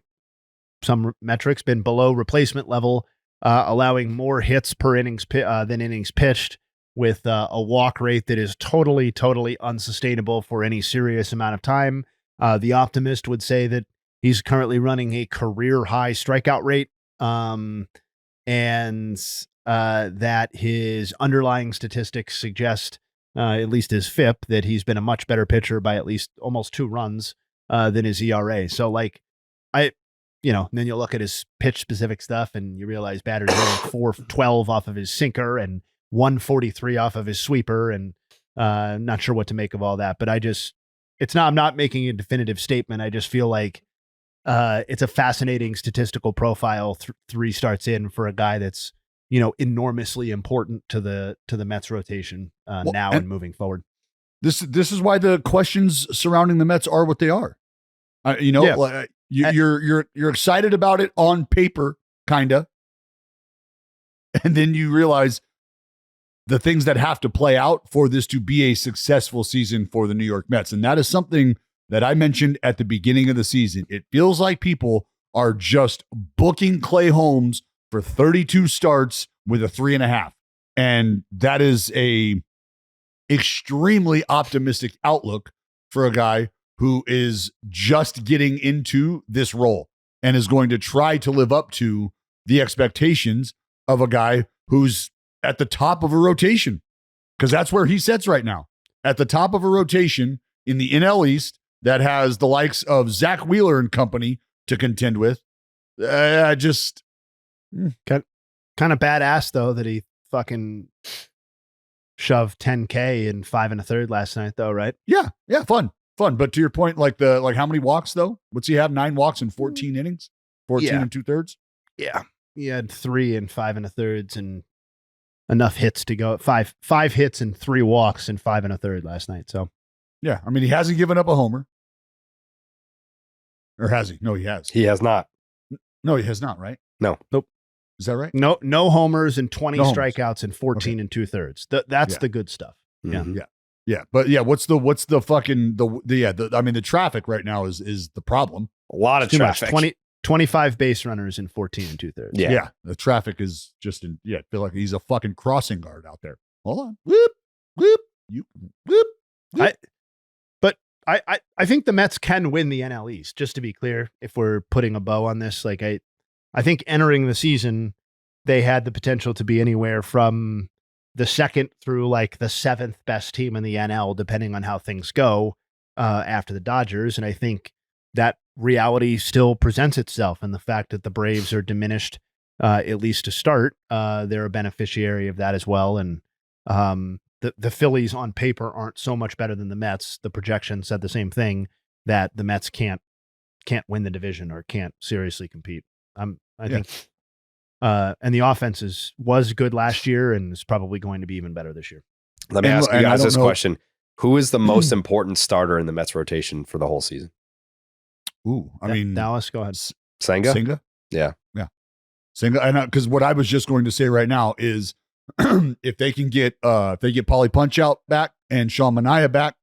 some metrics been below replacement level, allowing more hits per innings than innings pitched, with a walk rate that is totally unsustainable for any serious amount of time. The optimist would say that he's currently running a career high strikeout rate, and that his underlying statistics suggest, at least his FIP, that he's been a much better pitcher by at least almost 2 runs than his ERA. So then you look at his pitch specific stuff and you realize batter's only 412 off of his sinker and 143 off of his sweeper, and not sure what to make of all that. But I'm not making a definitive statement. I just feel like it's a fascinating statistical profile 3 starts in for a guy that's enormously important to the Mets rotation now and moving forward. This is why the questions surrounding the Mets are what they are. You're excited about it on paper, kinda, and then you realize the things that have to play out for this to be a successful season for the New York Mets, and that is something that I mentioned at the beginning of the season. It feels like people are just booking Clay Holmes for 32 starts with a 3.5. And that is a extremely optimistic outlook for a guy who is just getting into this role and is going to try to live up to the expectations of a guy who's at the top of a rotation, because that's where he sits right now, at the top of a rotation in the NL East that has the likes of Zack Wheeler and company to contend with. Just kind of badass though that he fucking shoved 10K in 5 1/3 last night though, right? Yeah, fun. But to your point, like how many walks though? What's he have? 9 walks in 14 innings, 14 and 2/3. Yeah, he had 3 and 5 1/3 and enough hits to go. Five hits and 3 walks in 5 1/3 last night. So yeah, I mean, he hasn't given up a homer, or has he? No, he has. He has not. No, he has not. Right? No. Nope. Is that right? No homers and 20 No homers. strikeouts and 14 and 2/3. That's the good stuff. Yeah. Mhm. Yeah, but yeah, what's the fucking I mean, the traffic right now is the problem. A lot of Too much. traffic. 25 base runners and 14 and 2/3. Yeah. The traffic is just I feel like he's a fucking crossing guard out there. Hold on. Whoop, whoop, you whoop. whoop. I think the Mets can win the NL East, just to be clear, if we're putting a bow on this. Like I think entering the season, they had the potential to be anywhere from the 2nd through like the 7th best team in the NL, depending on how things go after the Dodgers. And I think that reality still presents itself, and the fact that the Braves are diminished, at least to start, they're a beneficiary of that as well. And the Phillies on paper aren't so much better than the Mets. The projection said the same thing, that the Mets can't win the division or can't seriously compete. I think, and the offense was good last year and is probably going to be even better this year. Let me ask you guys this question. Who is the most important starter in the Mets rotation for the whole season? Ooh, I mean, Dallas, go ahead. Senga? Yeah. Senga. And because what I was just going to say right now is if they can get if they get Pauly Punch-Out back and Sean Manaea back,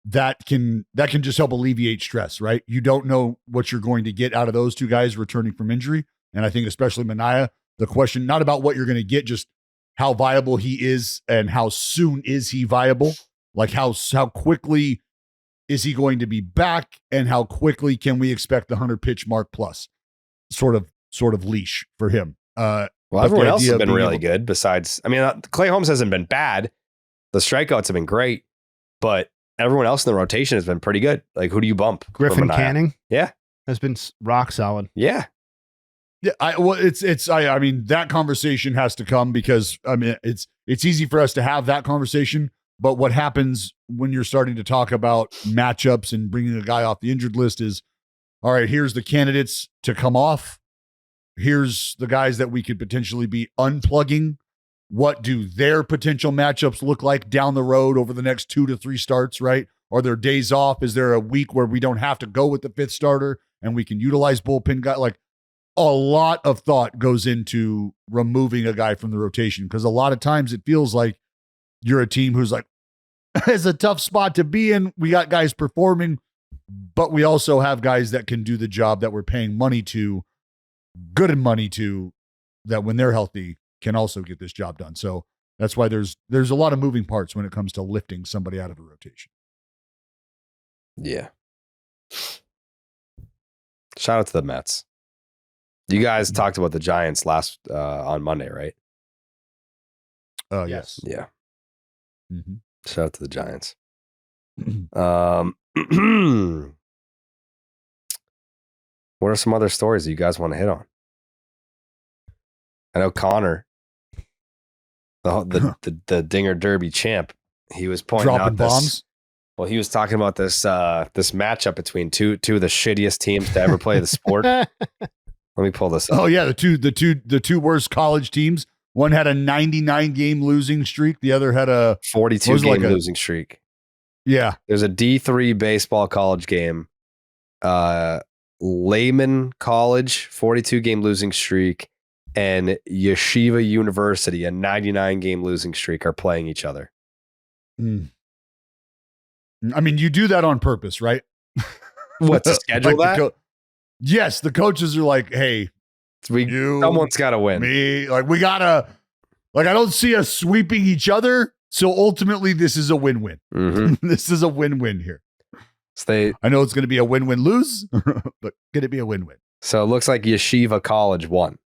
that can just help alleviate stress, right? You don't know what you're going to get out of those two guys returning from injury. And I think especially Manaea, the question, not about what you're going to get, just how viable he is and how soon is he viable? Like how quickly is he going to be back, and how quickly can we expect the 100 pitch mark plus sort of leash for him? Well, everyone else has been really good besides, I mean, Clay Holmes hasn't been bad. The strikeouts have been great, but everyone else in the rotation has been pretty good. Like, who do you bump? Griffin Canning? Yeah. Has been rock solid. Yeah. Yeah, I mean, that conversation has to come, because I mean, it's easy for us to have that conversation, but what happens when you're starting to talk about matchups and bringing a guy off the injured list is, all right, here's the candidates to come off. Here's the guys that we could potentially be unplugging. What do their potential matchups look like down the road over the next 2 to 3 starts, right? Are there days off? Is there a week where we don't have to go with the 5th starter and we can utilize bullpen guy? Like, a lot of thought goes into removing a guy from the rotation, because a lot of times it feels like you're a team who's like, it's a tough spot to be in. We got guys performing, but we also have guys that can do the job that we're paying money to, good money to, that when they're healthy can also get this job done. So that's why there's a lot of moving parts when it comes to lifting somebody out of the rotation. Yeah. Shout out to the Mets. You guys talked about the Giants last on Monday, right? Yes. Yeah. Mm-hmm. Shout out to the Giants. What are some other stories that you guys want to hit on? I know Connor, the Dinger Derby champ, he was pointing dropping out this, bombs. Well, he was talking about this this matchup between two of the shittiest teams to ever play the sport. Let me pull this up. Oh yeah, the two worst college teams. One had a 99 game losing streak. The other had a 42 game losing streak. Yeah. There's a D3 baseball college game. Lehman College, 42 game losing streak, and Yeshiva University, a 99 game losing streak, are playing each other. I mean, you do that on purpose, right? What, to schedule Like that? yes, the coaches are like, hey, Someone's got to win. me, like we gotta, like I don't see us sweeping each other. So ultimately, this is a win-win. Mm-hmm. This is a win-win here. So I know it's going to be a win-win lose, but going to be a win-win. So it looks like Yeshiva College won.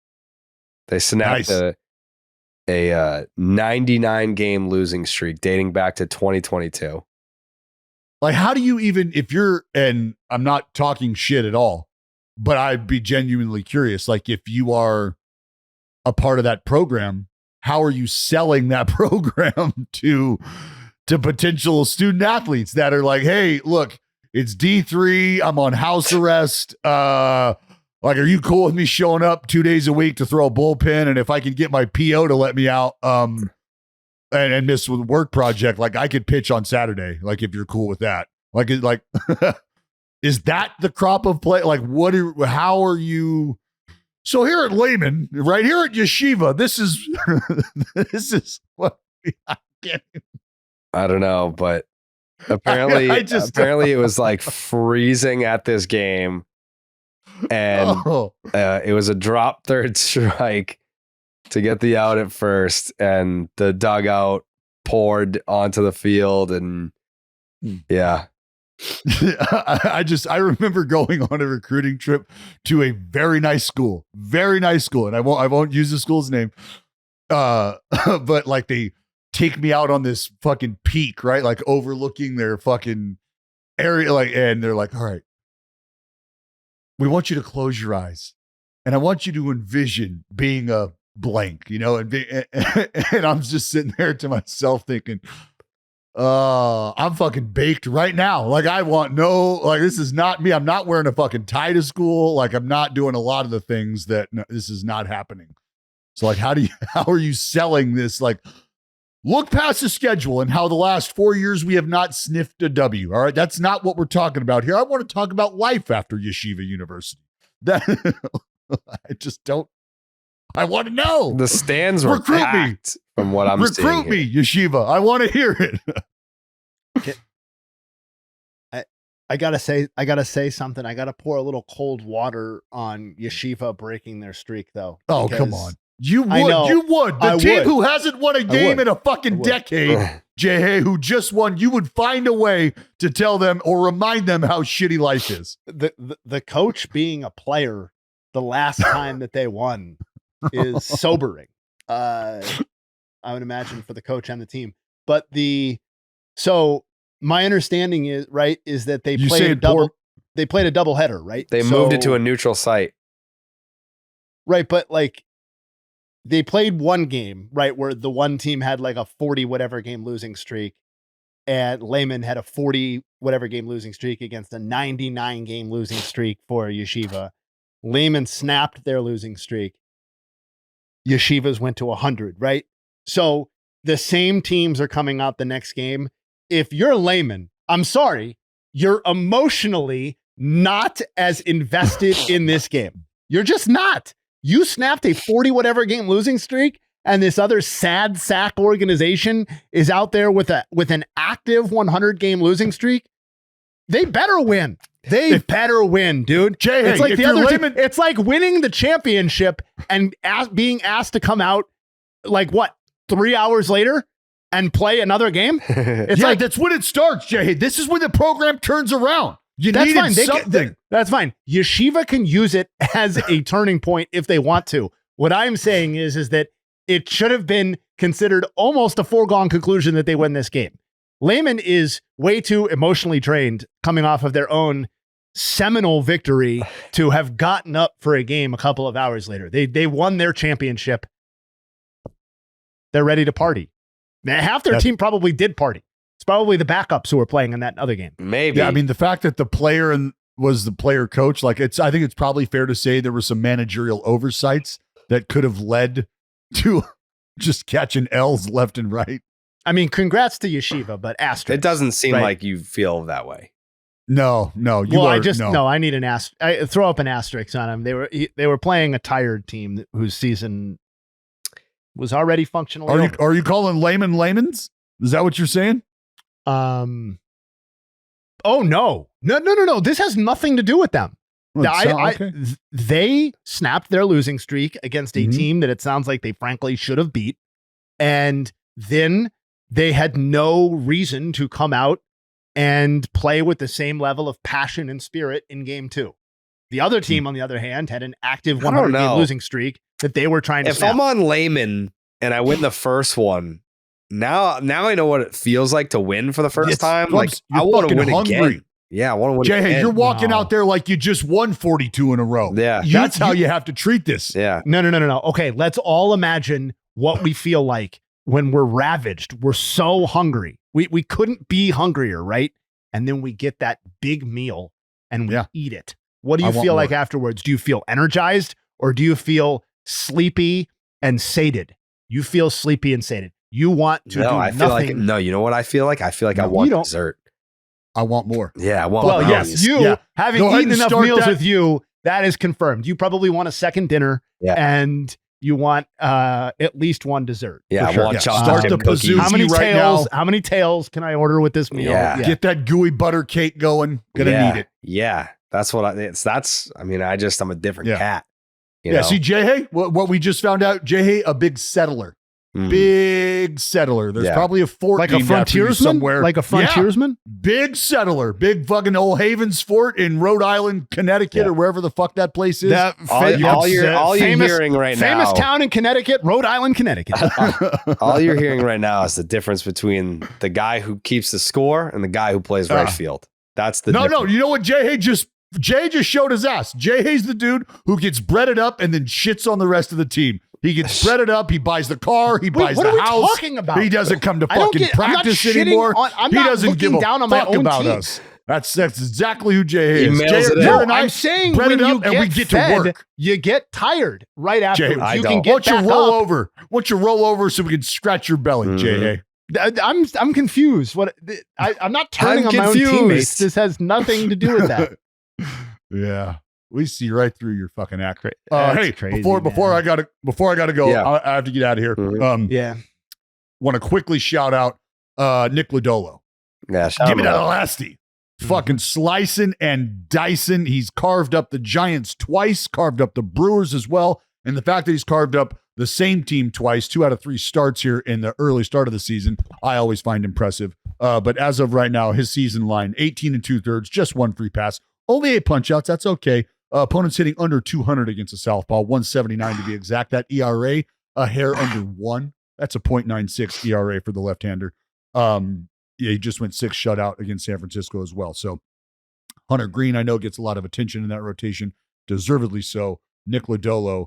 They snapped a 99 game losing streak dating back to 2022. Like, how do you even, if you're, and I'm not talking shit at all, but I'd be genuinely curious. Like, if you are a part of that program, how are you selling that program to potential student athletes that are like, hey, look, it's D3, I'm on house arrest. Like, are you cool with me showing up 2 days a week to throw a bullpen? And if I can get my PO to let me out, and miss with work project, like I could pitch on Saturday. Like, if you're cool with that, like, is that the crop of play? Like, how are you? So here at Lehman, right here at Yeshiva, this is what I'm getting. I don't know, but apparently, apparently it was like freezing at this game. And it was a drop third strike to get the out at first, and the dugout poured onto the field, and yeah. I remember going on a recruiting trip to a very nice school, and I won't use the school's name, but like they take me out on this fucking peak, right, like overlooking their fucking area, like, and they're like, all right, we want you to close your eyes, and I want you to envision being a blank, you know, and I'm just sitting there to myself thinking, I'm fucking baked right now. Like, I want this is not me. I'm not wearing a fucking tie to school. Like, I'm not doing a lot of the things this is not happening. So like, how are you selling this? Like, look past the schedule and how the last 4 years we have not sniffed a W. All right. That's not what we're talking about here. I want to talk about life after Yeshiva University. That I just don't. I want to know. The stands were packed from what I'm seeing. Recruit me, Yeshiva. I want to hear it. I gotta say something. I gotta pour a little cold water on Yeshiva breaking their streak, though. Oh, come on. You would. The team who hasn't won a game in a fucking decade, Jayhay, who just won, you would find a way to tell them or remind them how shitty life is. The coach being a player the last time that they won is sobering. I would imagine for the coach and the team. But so my understanding is that they played a double. They played a double header, right? They moved it to a neutral site, right? But like, they played one game, right, where the one team had like a 40 whatever game losing streak, and Lehman had a 40 whatever game losing streak against a 99 game losing streak for Yeshiva. Lehman snapped their losing streak. Yeshivas went to 100, right? So the same teams are coming out the next game. If you're Lehman, I'm sorry, you're emotionally not as invested in this game. You're just not. You snapped a 40 whatever game losing streak, and this other sad sack organization is out there with an active 100 game losing streak. They better win. They better win, dude. Jayhay, it's like the other team, it's like winning the championship and being asked to come out like 3 hours later and play another game. It's like that's when it starts, Jayhay. This is when the program turns around. That's fine. Something. That's fine. Yeshiva can use it as a turning point if they want to. What I'm saying is that it should have been considered almost a foregone conclusion that they win this game. Lehman is way too emotionally trained coming off of their own seminal victory to have gotten up for a game a couple of hours later. They won their championship. They're ready to party. Now, half their team probably did party. It's probably the backups who were playing in that other game. Maybe. Yeah, I mean, the fact that the player was the player coach, like I think it's probably fair to say there were some managerial oversights that could have led to just catching L's left and right. I mean, congrats to Yeshiva, but asterisk. It doesn't seem like you feel that way. No. I need an asterisk. I throw up an asterisk on them. They were playing a tired team whose season was already functional. Are you calling Lehman Lehmans? Is that what you're saying? Oh no, No. This has nothing to do with them. Okay. They snapped their losing streak against a Mhm. team that it sounds like they frankly should have beat. And then they had no reason to come out and play with the same level of passion and spirit in game 2. The other team, on the other hand, had an active I don't 100 game know. losing streak that they were trying to If snap. I'm on layman and I win the first one, now I know what it feels like to win for the first Yes, time. you're Like I want to fucking win hungry. again. Yeah, I want to win Jayhay, again. you're walking No. out there like you just won 42 in a row. Yeah. That's how you have to treat this. Yeah. No. Okay, let's all imagine what we feel like when we're ravaged. We're so hungry. We couldn't be hungrier, right? And then we get that big meal and we Yeah. eat it. What do I you want feel like more. afterwards? Do you feel energized or do you feel sleepy and sated? You feel sleepy and sated. You want to do I feel like nothing. no. You know what I feel like? I feel like I No, want you don't. dessert. I want more. Yeah, I want. Well, brownies. yes, you Yeah. having Go ahead eaten and enough start meals that. with you, that is confirmed. You probably want a second dinner Yeah. and you want at least one dessert. Yeah, for I sure. want Yeah. chocolate Start chip the cookies. Pazookie How many right tails? now. How many tails can I order with this meal? Yeah. Get that gooey butter cake going. Gonna yeah. need it. Yeah, that's what that's. I mean, I'm a different Yeah. cat. You Yeah. know? See, Jayhay, what we just found out, Jayhay, a big settler. Mm. Big settler. There's Yeah. probably a fort Like a named after you frontiersman? somewhere. Like a Yeah. frontiersman? Big settler. Big fucking Old Havens Fort in Rhode Island, Connecticut, Yeah. or wherever the fuck that place is. all you're famous, hearing right famous now. town in Connecticut, Rhode Island, Connecticut. All you're hearing right now is the difference between the guy who keeps the score and the guy who plays right field. That's the No, difference. you know what Jay just showed his ass. Jayhay's the dude who gets breaded up and then shits on the rest of the team. He gets breaded up. He buys the car. He buys what the are we house. talking about? He doesn't come to I don't fucking get- I'm not practice shitting anymore. on- I'm he not doesn't give looking a down on my fuck own about team. us. That's exactly who Jayhay He is. mails Jay, it in. Jared and I I'm saying bread when it you up and we get get fed, to work. you get tired right afterwards. I You don't. can Why get don't you back roll up. over? Why don't you roll over so we can scratch your belly, Mhm. Jayhay? I'm confused. I'm not turning I'm on my own confused. teammates. This has nothing to do with that. Yeah, we see right through your fucking act. That's Hey, crazy, before man. I gotta go. Yeah. I have to get out of here. Mhm. Yeah. Want to quickly shout out Nick Lodolo. Yeah, shout Give me him that out. elasty. Fucking slicing and dicing. He's carved up the Giants twice, carved up the Brewers as well. And the fact that he's carved up the same team twice, 2 out of 3 starts here in the early start of the season, I always find impressive. But as of right now, his season line, 18 2/3, just 1 free pass, only 8 punch outs. That's okay. Opponents hitting under 200 against a southpaw, 179 to be exact. That ERA, a hair under 1. That's a .96 ERA for the left-hander. Yeah, he just went 6 shutout against San Francisco as well. So Hunter Green, I know, gets a lot of attention in that rotation, deservedly so. Nick Lodolo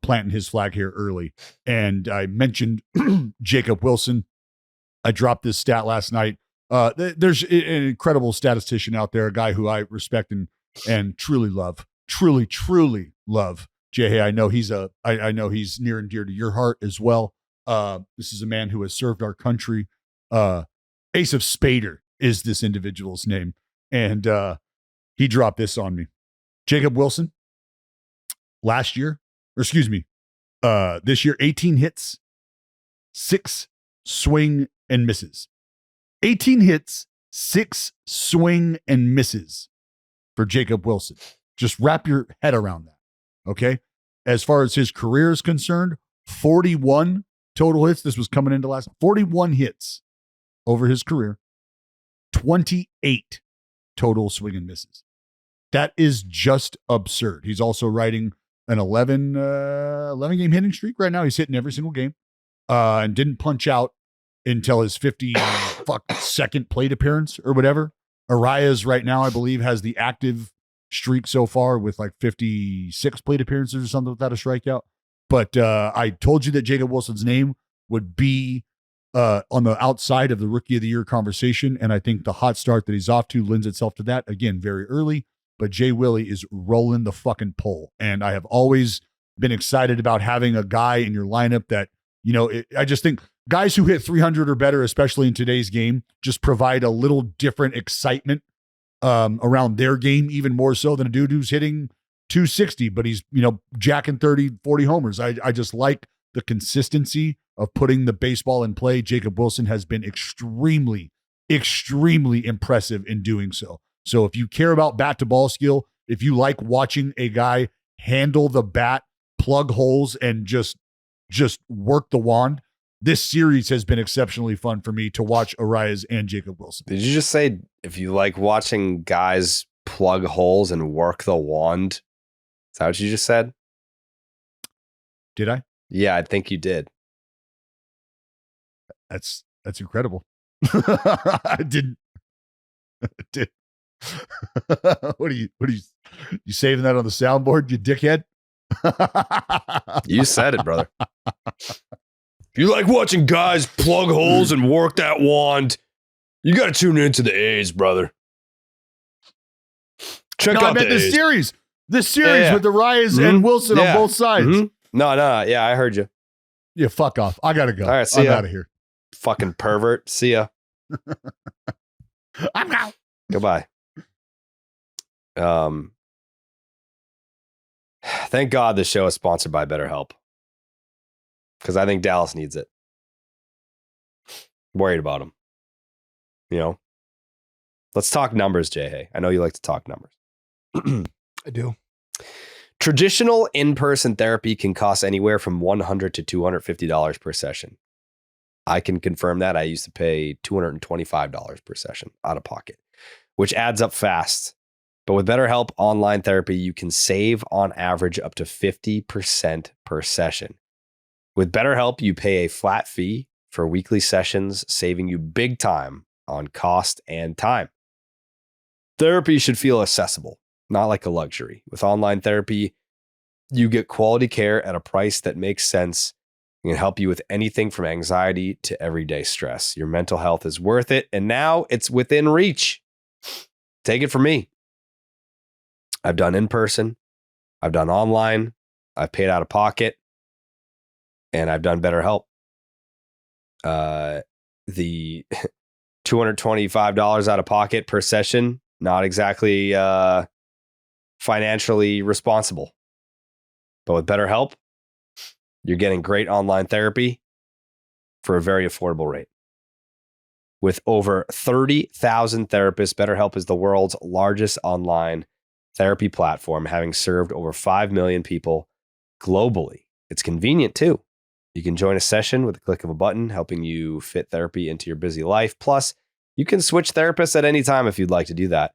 planting his flag here early. And I mentioned Jacob Wilson. I dropped this stat last night. There's an incredible statistician out there, a guy who I respect and truly love. Truly love. Jayhay, I know he's near and dear to your heart as well. This is a man who has served our country. Ace of Spader is this individual's name. And he dropped this on me. Jacob Wilson, this year, 18 hits, 6 swing and misses. 18 hits, 6 swing and misses for Jacob Wilson. Just wrap your head around that. Okay. As far as his career is concerned, 41 total hits. This was coming into 41 hits over his career, 28 total swing and misses. That is just absurd. He's also riding an 11 game hitting streak right now. He's hitting every single game and didn't punch out until his 52nd plate appearance or whatever. Arias right now, I believe, has the active streak so far with like 56 plate appearances or something without a strikeout. But I told you that Jacob Wilson's name would be on the outside of the Rookie of the Year conversation. And I think the hot start that he's off to lends itself to that. Again, very early, but Jay Willie is rolling the fucking pole. And I have always been excited about having a guy in your lineup that, I just think guys who hit 300 or better, especially in today's game, just provide a little different excitement around their game, even more so than a dude who's hitting 260, but he's, jacking 30, 40 homers. I just like the consistency of putting the baseball in play. Jacob Wilson has been extremely impressive in doing so. So if you care about bat to ball skill, if you like watching a guy handle the bat, plug holes, and just work the wand, this series has been exceptionally fun for me to watch Arias and Jacob Wilson. Did you just say if you like watching guys plug holes and work the wand? Is that what you just said? Did I? Yeah, I think you did. That's incredible. I didn't. Did. What are you saving that on the soundboard, you dickhead? You said it, brother. If you like watching guys plug holes and work that wand, you got to tune into the A's, brother. Check out the this A's. series. This series Yeah. with Arias and Wilson on both sides. No, yeah, I heard you. Yeah, fuck off. I gotta go. All right, see I'm ya. out of here. Fucking pervert. See ya. I'm out. Goodbye. Thank God this show is sponsored by BetterHelp, because I think Dallas needs it. Worried about him. You know? Let's talk numbers, Jayhay. I know you like to talk numbers. I do. Traditional in-person therapy can cost anywhere from $100 to $250 per session. I can confirm that. I used to pay $225 per session out of pocket, which adds up fast. But with BetterHelp online therapy, you can save on average up to 50% per session. With BetterHelp, you pay a flat fee for weekly sessions, saving you big time on cost and time. Therapy should feel accessible, not like a luxury. With online therapy, you get quality care at a price that makes sense. It can help you with anything from anxiety to everyday stress. Your mental health is worth it, and now it's within reach. Take it from me. I've done in person, I've done online, I've paid out of pocket, and I've done BetterHelp. The $225 out of pocket per session, not exactly financially responsible. But with BetterHelp, you're getting great online therapy for a very affordable rate. With over 30,000 therapists, BetterHelp is the world's largest online therapy platform, having served over 5 million people globally. It's convenient too. You can join a session with a click of a button, helping you fit therapy into your busy life. Plus, you can switch therapists at any time if you'd like to do that.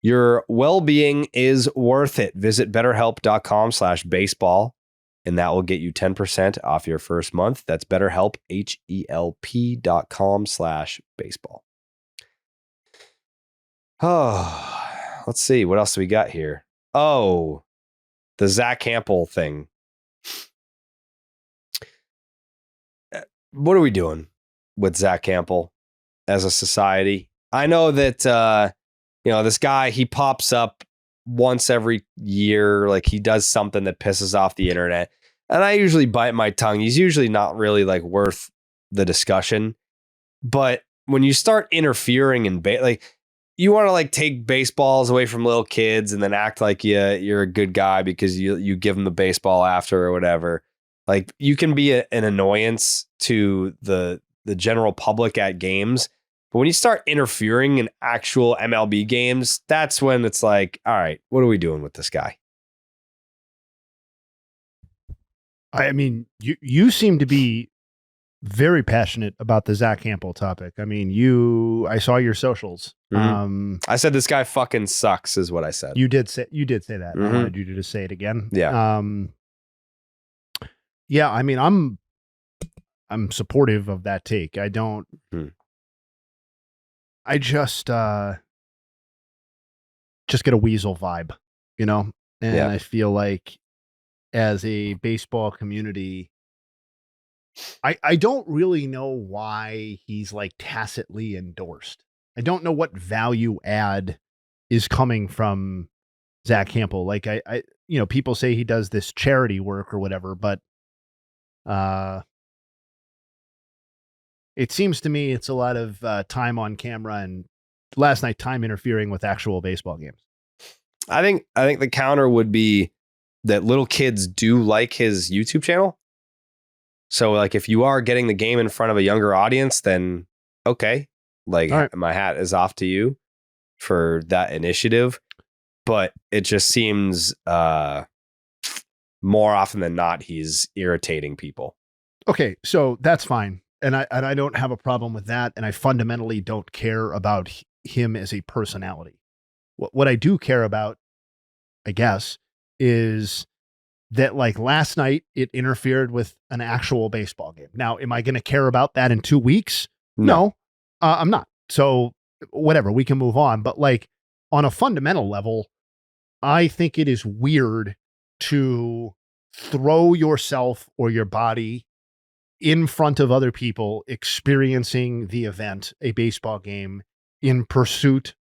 Your well-being is worth it. Visit betterhelp.com/baseball, and that will get you 10% off your first month. That's BetterHelp, HELP.com/baseball. Oh, let's see. What else do we got here? Oh, the Zack Hample thing. What are we doing with Zack Hample as a society? I know that, this guy, he pops up once every year. Like, he does something that pisses off the internet. And I usually bite my tongue. He's usually not really like worth the discussion. But when you start interfering in you want to like take baseballs away from little kids and then act like you're a good guy because you give them the baseball after or whatever. Like, you can be an annoyance to the general public at games. But when you start interfering in actual MLB games, that's when it's like, all right, what are we doing with this guy? I mean, you seem to be very passionate about the Zack Hample topic. I mean, I saw your socials. Mm-hmm. I said this guy fucking sucks, is what I said. You did say that. Mm-hmm. I wanted you to say it again. Yeah. Yeah. I mean, I'm supportive of that take. I don't. I just get a weasel vibe, and I feel like as a baseball community, I don't really know why he's like tacitly endorsed. I don't know what value add is coming from Zack Hample. Like I people say he does this charity work or whatever, but it seems to me it's a lot of time on camera and last night time interfering with actual baseball games. I think the counter would be that little kids do like his YouTube channel. So like if you are getting the game in front of a younger audience, then okay. Like, right, my hat is off to you. for that initiative, but it just seems more often than not he's irritating people. Okay, so that's fine. And I don't have a problem with that. And I fundamentally don't care about him as a personality. What I do care about, I guess, is that like last night it interfered with an actual baseball game. Now, am I going to care about that in 2 weeks? No, I'm not. So whatever, we can move on. But like on a fundamental level, I think it is weird to throw yourself or your body in front of other people experiencing the event, a baseball game, in pursuit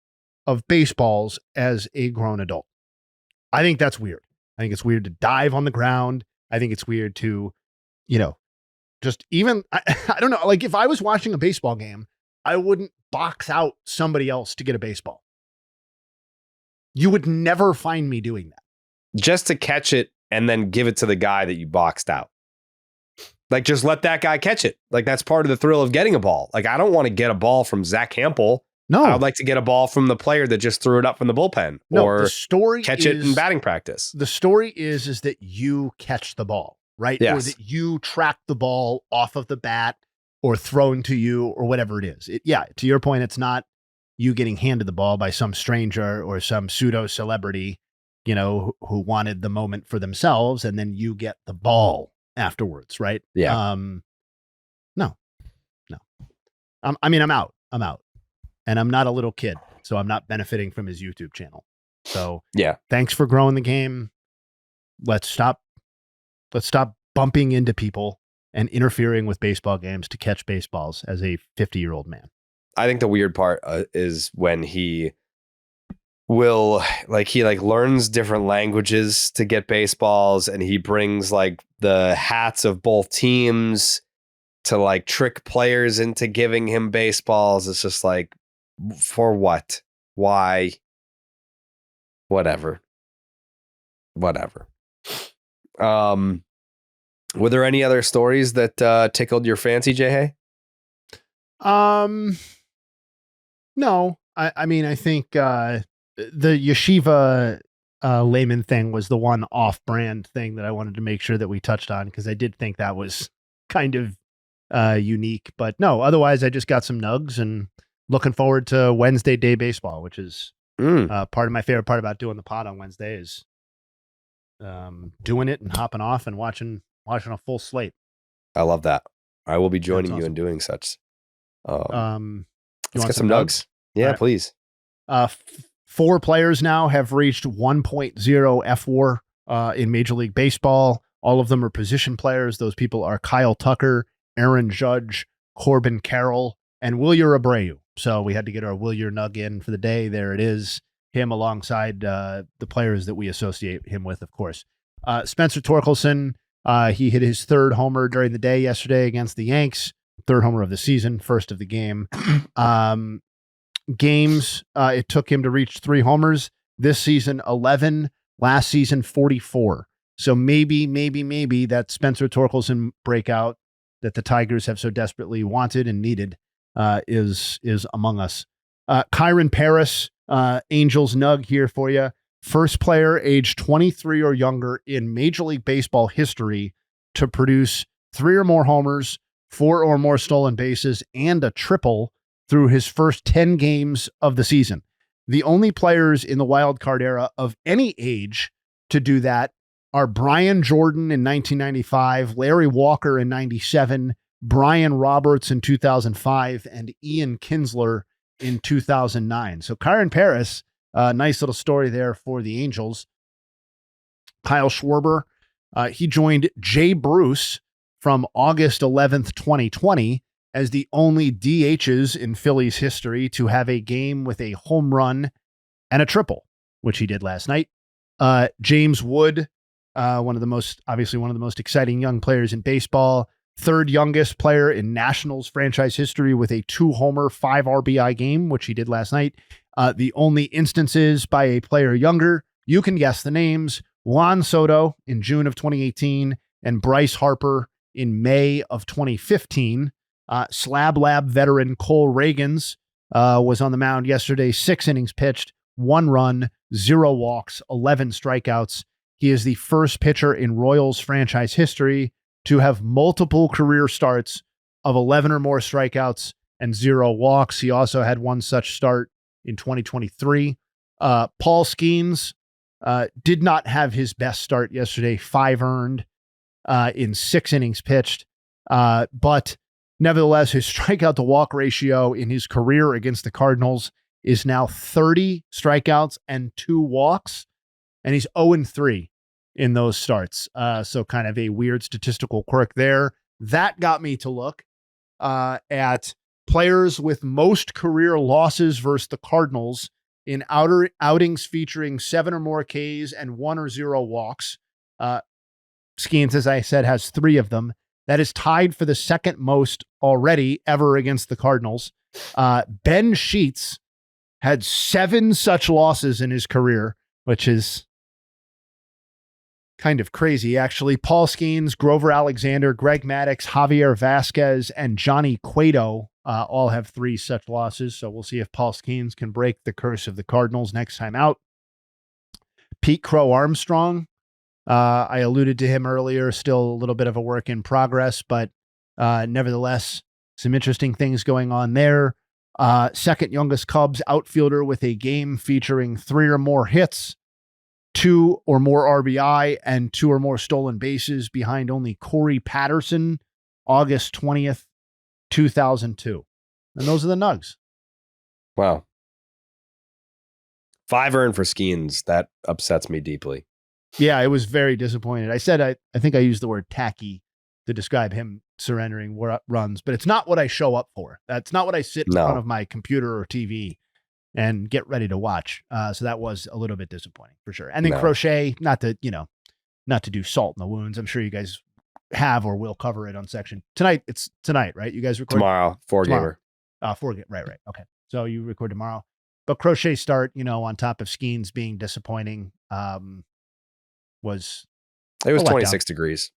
of baseballs as a grown adult. I think that's weird. I think it's weird to dive on the ground. I think it's weird to, just even, I don't know, like if I was watching a baseball game, I wouldn't box out somebody else to get a baseball. You would never find me doing that. Just to catch it and then give it to the guy that you boxed out. Like, just let that guy catch it. Like, that's part of the thrill of getting a ball. Like, I don't want to get a ball from Zack Hample. No. I would like to get a ball from the player that just threw it up from the bullpen. Or the story catch it in batting practice. The story is that you catch the ball, right? Yes. Or that you track the ball off of the bat or thrown to you or whatever it is. To your point, it's not you getting handed the ball by some stranger or some pseudo celebrity, who wanted the moment for themselves, and then you get the ball afterwards, right? Yeah. No. I'm out. And I'm not a little kid, so I'm not benefiting from his YouTube channel. So yeah, thanks for growing the game. Let's stop bumping into people and interfering with baseball games to catch baseballs as a 50-year-old man. I think the weird part is when he will learns different languages to get baseballs, and he brings like the hats of both teams to like trick players into giving him baseballs. It's just like, for what? Why? Whatever. Were there any other stories that tickled your fancy, Jayhay? No. I think the yeshiva layman thing was the one off-brand thing that I wanted to make sure that we touched on, because I did think that was kind of unique. But no, otherwise I just got some nugs and looking forward to Wednesday day baseball, which is part of my favorite part about doing the pod on Wednesday is doing it and hopping off and watching a full slate. I love that. I will be joining That's you awesome. in doing such. You Let's want get some nugs. Yeah, right. Please. 4 players now have reached 1.0 F WAR in Major League Baseball. All of them are position players. Those people are Kyle Tucker, Aaron Judge, Corbin Carroll, and Wilyer Abreu. So we had to get our Wilyer Nug in for the day. There it is. Him alongside the players that we associate him with, of course. Spencer Torkelson, he hit his 3rd homer during the day yesterday against the Yanks. 3rd homer of the season, 1st of the game. Games, it took him to reach 3 homers. This season, 11. Last season, 44. So maybe that Spencer Torkelson breakout that the Tigers have so desperately wanted and needed is among us. Kyron Paris, Angels Nug here for you. First player age 23 or younger in Major League Baseball history to produce 3 or more homers, 4 or more stolen bases, and a triple through his first 10 games of the season. The only players in the wild card era of any age to do that are Brian Jordan in 1995, Larry Walker in 97, Brian Roberts in 2005, and Ian Kinsler in 2009. So Kyron Paris, nice little story there for the Angels. Kyle Schwarber, he joined Jay Bruce from August 11th, 2020, as the only DHs in Phillies history to have a game with a home run and a triple, which he did last night. James Wood, one of the most exciting young players in baseball, 3rd youngest player in Nationals franchise history with a 2-homer, 5 RBI game, which he did last night. The only instances by a player younger, you can guess the names: Juan Soto in June of 2018 and Bryce Harper in May of 2015. Slab Lab veteran Cole Reagans was on the mound yesterday. 6 innings pitched, 1 run, 0 walks, 11 strikeouts. He is the first pitcher in Royals franchise history to have multiple career starts of 11 or more strikeouts and 0 walks. He also had one such start in 2023. Paul Skeens did not have his best start yesterday. 5 earned in 6 innings pitched. But nevertheless, his strikeout to walk ratio in his career against the Cardinals is now 30 strikeouts and 2 walks. And he's 0-3 in those starts. So kind of a weird statistical quirk there. That got me to look at players with most career losses versus the Cardinals in outings featuring 7 or more Ks and 1 or 0 walks. Skeens, as I said, has 3 of them. That is tied for the second most already ever against the Cardinals. Ben Sheets had 7 such losses in his career, which is kind of crazy, actually. Paul Skeens, Grover Alexander, Greg Maddux, Javier Vasquez, and Johnny Cueto all have 3 such losses. So we'll see if Paul Skeens can break the curse of the Cardinals next time out. Pete Crow Armstrong, I alluded to him earlier, still a little bit of a work in progress, but nevertheless, some interesting things going on there. Second youngest Cubs outfielder with a game featuring 3 or more hits, 2 or more RBI, and 2 or more stolen bases, behind only Corey Patterson, August 20th, 2002. And those are the Nuggs. Wow. 5 earned for Skeens. That upsets me deeply. Yeah, I was very disappointed. I said, I think I used the word tacky to describe him surrendering runs, but it's not what I show up for. That's not what I sit in front of my computer or TV and get ready to watch. So that was a little bit disappointing for sure. And then Crochet, not to do salt in the wounds. I'm sure you guys have or will cover it on section tonight. It's tonight, right? You guys record tomorrow, 4-gamer. 4-game. Right. Okay. So you record tomorrow, but Crochet start, on top of Skeens being disappointing, was 26 degrees.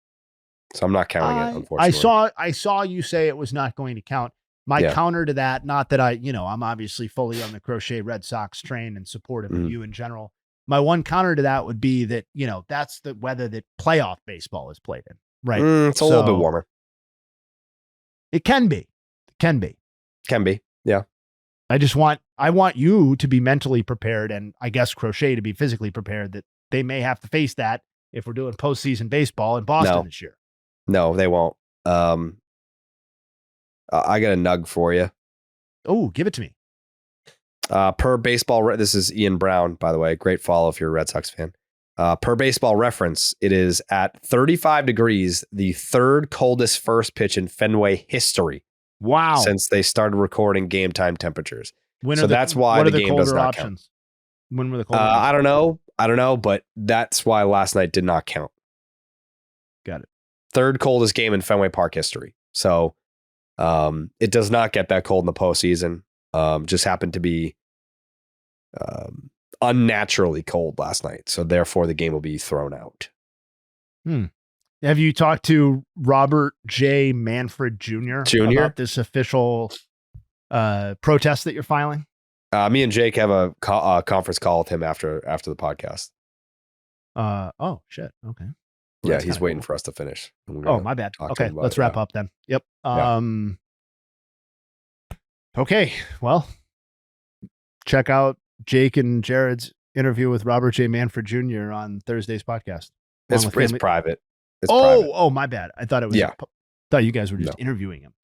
So I'm not counting it, unfortunately. I saw you say it was not going to count. My counter to that, not that I'm obviously fully on the Crochet Red Sox train and supportive of you in general. My one counter to that would be that, that's the weather that playoff baseball is played in, right? It's a little bit warmer. It can be. Can be. Yeah. I want you to be mentally prepared, and I guess Crochet to be physically prepared that they may have to face that if we're doing postseason baseball in Boston this year. No, they won't. I got a nug for you. Oh, give it to me. Per Baseball, this is Ian Brown, by the way. Great follow if you're a Red Sox fan. Per Baseball Reference, it is at 35 degrees, the 3rd coldest first pitch in Fenway history. Wow. Since they started recording game time temperatures. That's why the game does not count. When were the colder options? I don't know, but that's why last night did not count. Got it. 3rd coldest game in Fenway Park history. So it does not get that cold in the postseason. Just happened to be unnaturally cold last night. So therefore the game will be thrown out. Have you talked to Robert J. Manfred Jr. about this official protest that you're filing? Me and Jake have a conference call with him after the podcast. Oh shit. Okay. Well, yeah, he's waiting for us to finish. Oh, my bad. Okay, let's wrap up then. Yep. Okay. Well, check out Jake and Jared's interview with Robert J. Manfred Jr. on Thursday's podcast. It's private. Oh, my bad. I thought it was. Thought you guys were just interviewing him.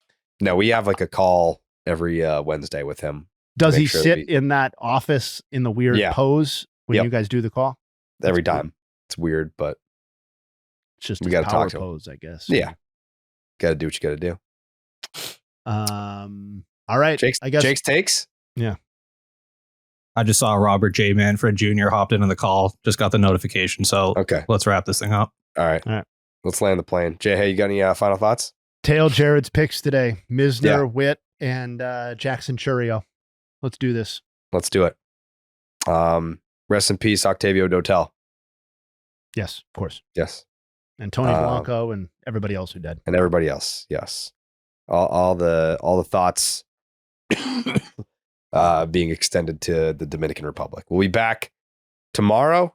No, we have like a call every Wednesday with him. Does he sit in that office in the weird pose when you guys do the call? Every time. It's weird, but it's just we got to talk to pose, I guess. Yeah. Got to do what you got to do. All right. Jake's takes? Yeah. I just saw Robert J. Manfred Jr. hopped into the call. Just got the notification. So let's wrap this thing up. All right. Let's land the plane. Jayhay, you got any final thoughts? Tail Jared's picks today. Misner, Witt, and Jackson Churio. Let's do this. Let's do it. Rest in peace, Octavio Dotel. Yes, of course. Yes. And Tony Blanco and everybody else who died. And everybody else, yes. All the thoughts being extended to the Dominican Republic. We'll be back tomorrow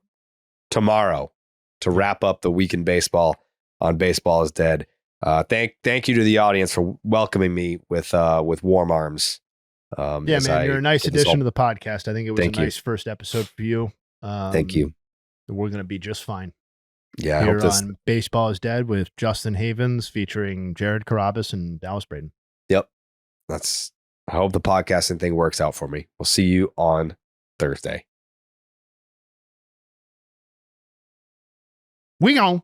to wrap up the week in baseball on Baseball is Dead. Thank you to the audience for welcoming me with warm arms. Yeah, man, you're a nice addition to the podcast. I think it was a nice first episode for you. Thank you. We're going to be just fine. Yeah, Here on Baseball is Dead with Justin Havens featuring Jared Carabas and Dallas Braden. Yep. I hope the podcasting thing works out for me. We'll see you on Thursday. We gone.